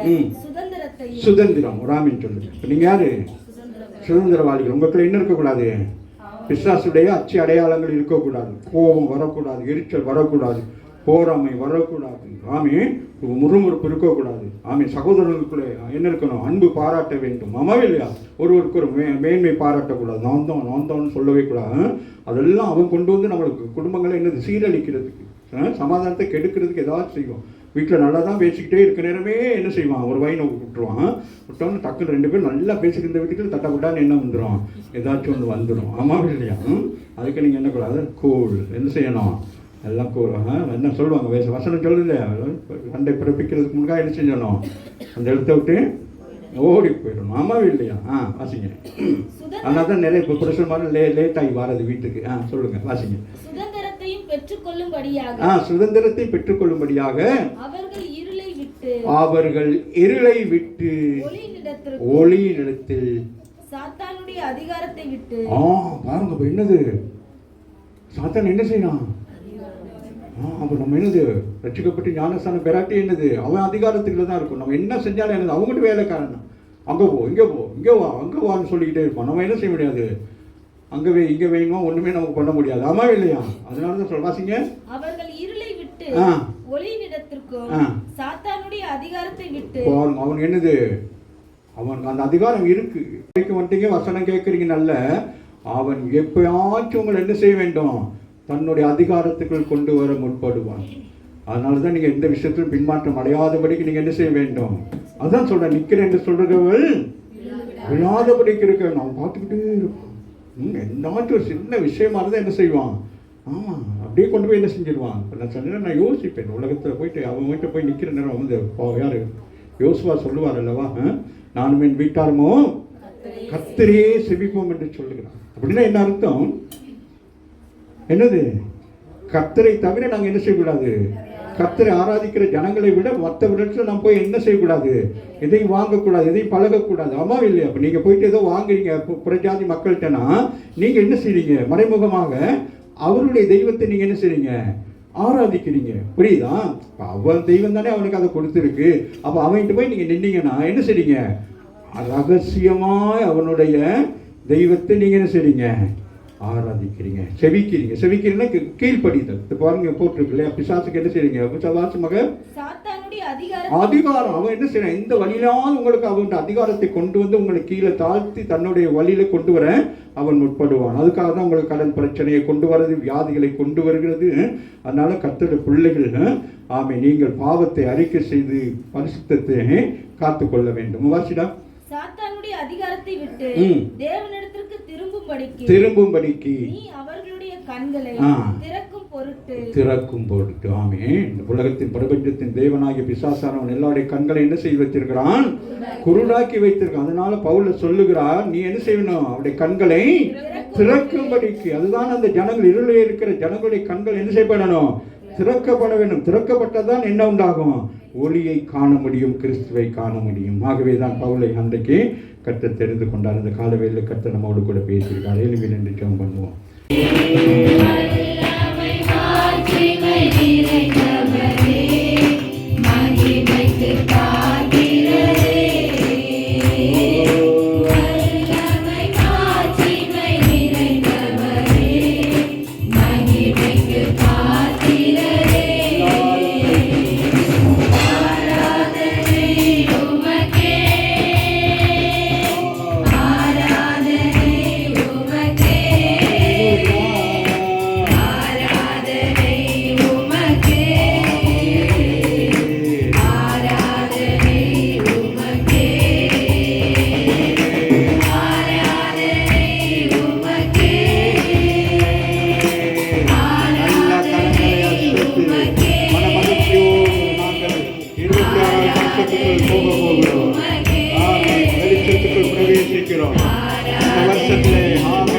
சுதந்திரத்தையும். சுதந்திரம் ஒரு ஆமீன் சொல்லுங்க. நீங்க யாரு? சுதந்திரவாளிகள். உங்களுக்குள்ள என்ன இருக்கக்கூடாது, பிசாசுடைய அச்சு அடையாளங்கள் இருக்கக்கூடாது. கோபம் வரக்கூடாது, எரிச்சல் வரக்கூடாது, போராமை வரக்கூடாது. ஆமே, முறுமுறுப்பு இருக்கக்கூடாது. ஆமே, சகோதரர்களுக்குள்ளே என்ன இருக்கணும், அன்பு பாராட்ட வேண்டும். ஆமாவே இல்லையா? ஒருவருக்கு ஒரு மேன்மை பாராட்டக்கூடாது. நான் தான் சொல்லவே கூடாது. அதெல்லாம் அவன் கொண்டு வந்து நம்மளுக்கு குடும்பங்களை என்னது சீரழிக்கிறதுக்கு, சமாதானத்தை கெடுக்கிறதுக்கு ஏதாச்சும் செய்வோம். வீட்டில் நல்லா தான் பேசிக்கிட்டே இருக்க நேரமே என்ன செய்வான், ஒரு வைனை விட்டுருவான். விட்டோன்னு டக்குன்னு 2 பேரும் நல்லா பேசிக்கிற வீட்டுக்கு தட்டப்பட்டான்னு என்ன வந்துடும், ஏதாச்சும் ஒன்று வந்துடும். ஆமாவே இல்லையா? அதுக்கு நீங்கள் என்ன கூடாது, கூழ் என்ன செய்யணும், எல்லாம் கூறாங்க. என்ன சொல்லுவாங்க, வசனம் சொல்லுது, சண்டை பிறப்பிக்கிறதுக்கு முன்னாடி என்ன செஞ்சணும், அந்த இடத்த விட்டு ஓடி போயிடணும். ஆமாவே இல்லையா? வாசிங்க. அதனால தான் நிறைய இப்போ புருஷன் மாதிரி லேட் ஆகி வராது வீட்டுக்கு. சொல்லுங்க, வாசிங்க. சுதந்திரத்தையும் பெற்றுக்கொள்ளும்படியாக, சுதந்திரத்தை பெற்றுக்கொள்ளும்படியாக அவர்கள் இருளை விட்டு ஒளியினிடத்தில் சாத்தானுடைய அதிகாரத்தை விட்டு. பாருங்க என்னது, சாத்தான் என்ன செய்யலாம், அப்போ நம்ம என்னது, ரட்சிக்கப்பட்டு ஞானஸ்தானம் பெறாட்டி என்னது, அவன் அதிகாரத்துக்குள்ள தான் இருக்கும். நம்ம என்ன செஞ்சாலும் என்னது, அவங்ககிட்ட வேலைக்காரன். அங்கே போ, இங்கே போ, இங்கே வா, அங்கே வான்னு சொல்லிக்கிட்டே இருப்போம். நம்ம என்ன செய்ய முடியாது, அங்கே வே இங்கே வேணுமா, ஒன்றுமே நமக்கு பண்ண முடியாது. ஆமா இல்லையா? அதனால தான் சொல்ல வாசிங்க. அவர்கள் இருளை விட்டு ஒளியினிடத்திற்கும் சாத்தானுடைய அதிகாரத்தை விட்டு. பாருங்க, அவன் என்னது, அவனுக்கு அந்த அதிகாரம் இருக்கு. வந்துட்டீங்க, வசனம் கேட்குறீங்க நல்ல. அவன் எப்பயாச்சும் உங்களை என்ன செய்ய வேண்டும், தன்னுடைய அதிகாரத்துக்குள் கொண்டு வர முற்படுவான். அதனால தான் நீங்கள் எந்த விஷயத்திலும் பின்மாற்றம் அடையாதபடிக்கு நீங்கள் என்ன செய்ய வேண்டும். அதான் சொல்கிறேன், நிற்கிறேன் என்று சொல்கிறவர்கள் விழாதபடிக்கு இருக்க நான் பார்த்துக்கிட்டே இருப்போம். என்னாச்சும் ஒரு சின்ன விஷயமா இருந்தால் என்ன செய்வான், ஆமாம் அப்படியே கொண்டு போய் என்ன செஞ்சிடுவான். இப்போ நான் சொன்னேன், நான் யோசிப்பேன், உலகத்தில் போயிட்டு அவன் வீட்டை போய் நிற்கிற நேரம் வந்து யார் யோசுவா சொல்லுவார் அல்லவா, நானும் என் வீட்டாருமோ கர்த்தரையே செபிப்போம் என்று சொல்லுகிறான். அப்படின்னா என்ன அர்த்தம், என்னது, கர்த்தரை தவிர நாங்கள் என்ன செய்யக்கூடாது, கர்த்தரை ஆராதிக்கிற ஜனங்களை விட மற்ற விடத்தில் நம்ம போய் என்ன செய்யக்கூடாது, எதையும் வாங்கக்கூடாது, எதையும் பழகக்கூடாது. ஆமா இல்லையா? அப்போ நீங்கள் போயிட்டு ஏதோ வாங்குறீங்க புறஜாதி மக்கள்கிட்டனா, நீங்கள் என்ன செய்றீங்க, மறைமுகமாக அவருடைய தெய்வத்தை நீங்கள் என்ன செய்றீங்க, ஆராதிக்கிறீங்க. புரியுதா? அவன் தெய்வம் தானே அவனுக்கு அதை கொடுத்துருக்கு. அப்போ அவன்கிட்ட போய் நீங்கள் நின்னீங்கன்னா என்ன செய்றீங்க, ரகசியமாய் அவனுடைய தெய்வத்தை நீங்கள் என்ன செய்றீங்க, ஆராதிக்கிறீங்க, செவிக்கிறீங்கன்னா கீழ்ப்படிதல். பாருங்க போட்டிருக்கு இல்லையா, பிசாசுக்கு என்ன செய்றீங்க, பிசாசுமாக அதிகாரம். அவன் என்ன செய்யறான், இந்த வழியிலாவது உங்களுக்கு அவன் அதிகாரத்தை கொண்டு வந்து உங்களை கீழே தாழ்த்தி தன்னுடைய வழியில கொண்டு வர அவன் முற்படுவான். அதுக்காக தான் உங்களுக்கு கடன் பிரச்சனையை கொண்டு வர்றது, வியாதிகளை கொண்டு வருகிறது. அதனால கர்த்தருடைய பிள்ளைகள், ஆமே, நீங்கள் பாவத்தை அறிக்கை செய்து பரிசுத்தத்தை காத்துக்கொள்ள வேண்டும். வாசிடா. சாத்தானுடைய அதிகாரத்தை விட்டு தேவனிடத்திற்கு திரும்பும்படிக்கு நீ அவர்களுடைய கண்களை திறக்கும் பொருட்டு. ஆமே, இந்த உலகத்தின் பிரபஞ்சத்தின் தேவனாகிய பிசாசானவன் எல்லாருடைய கண்களை என்ன செய்து வைத்திருக்கிறான், குருடாக்கி வைத்திருக்கான். அதனால பவுல் சொல்லுகிறார், நீ என்ன செய்யணும், அவருடைய கண்களை திறக்கும்படிக்கு. அதுதான் அந்த ஜனங்கள், இருளில் இருக்கிற ஜனங்களுடைய கண்கள் என்ன செய்யப்படணும், திறக்கப்பட வேண்டும். திறக்கப்பட்டதான் என்ன உண்டாகும்? ஒளியை காண முடியும், கிறிஸ்துவை காண முடியும். ஆகவே தான் பவுலை அன்றைக்கு கர்த்தர் தெரிந்து கொண்டார். இந்த காலவேளையில் கர்த்தர் நம்மோடு கூட பேசியிருக்கார். எழுவி நின்று ஜெபம் பண்ணுவோம். வெளிச்சத்துக்குள் பிரவேசிக்கிறோம் இந்த வருஷத்திலே.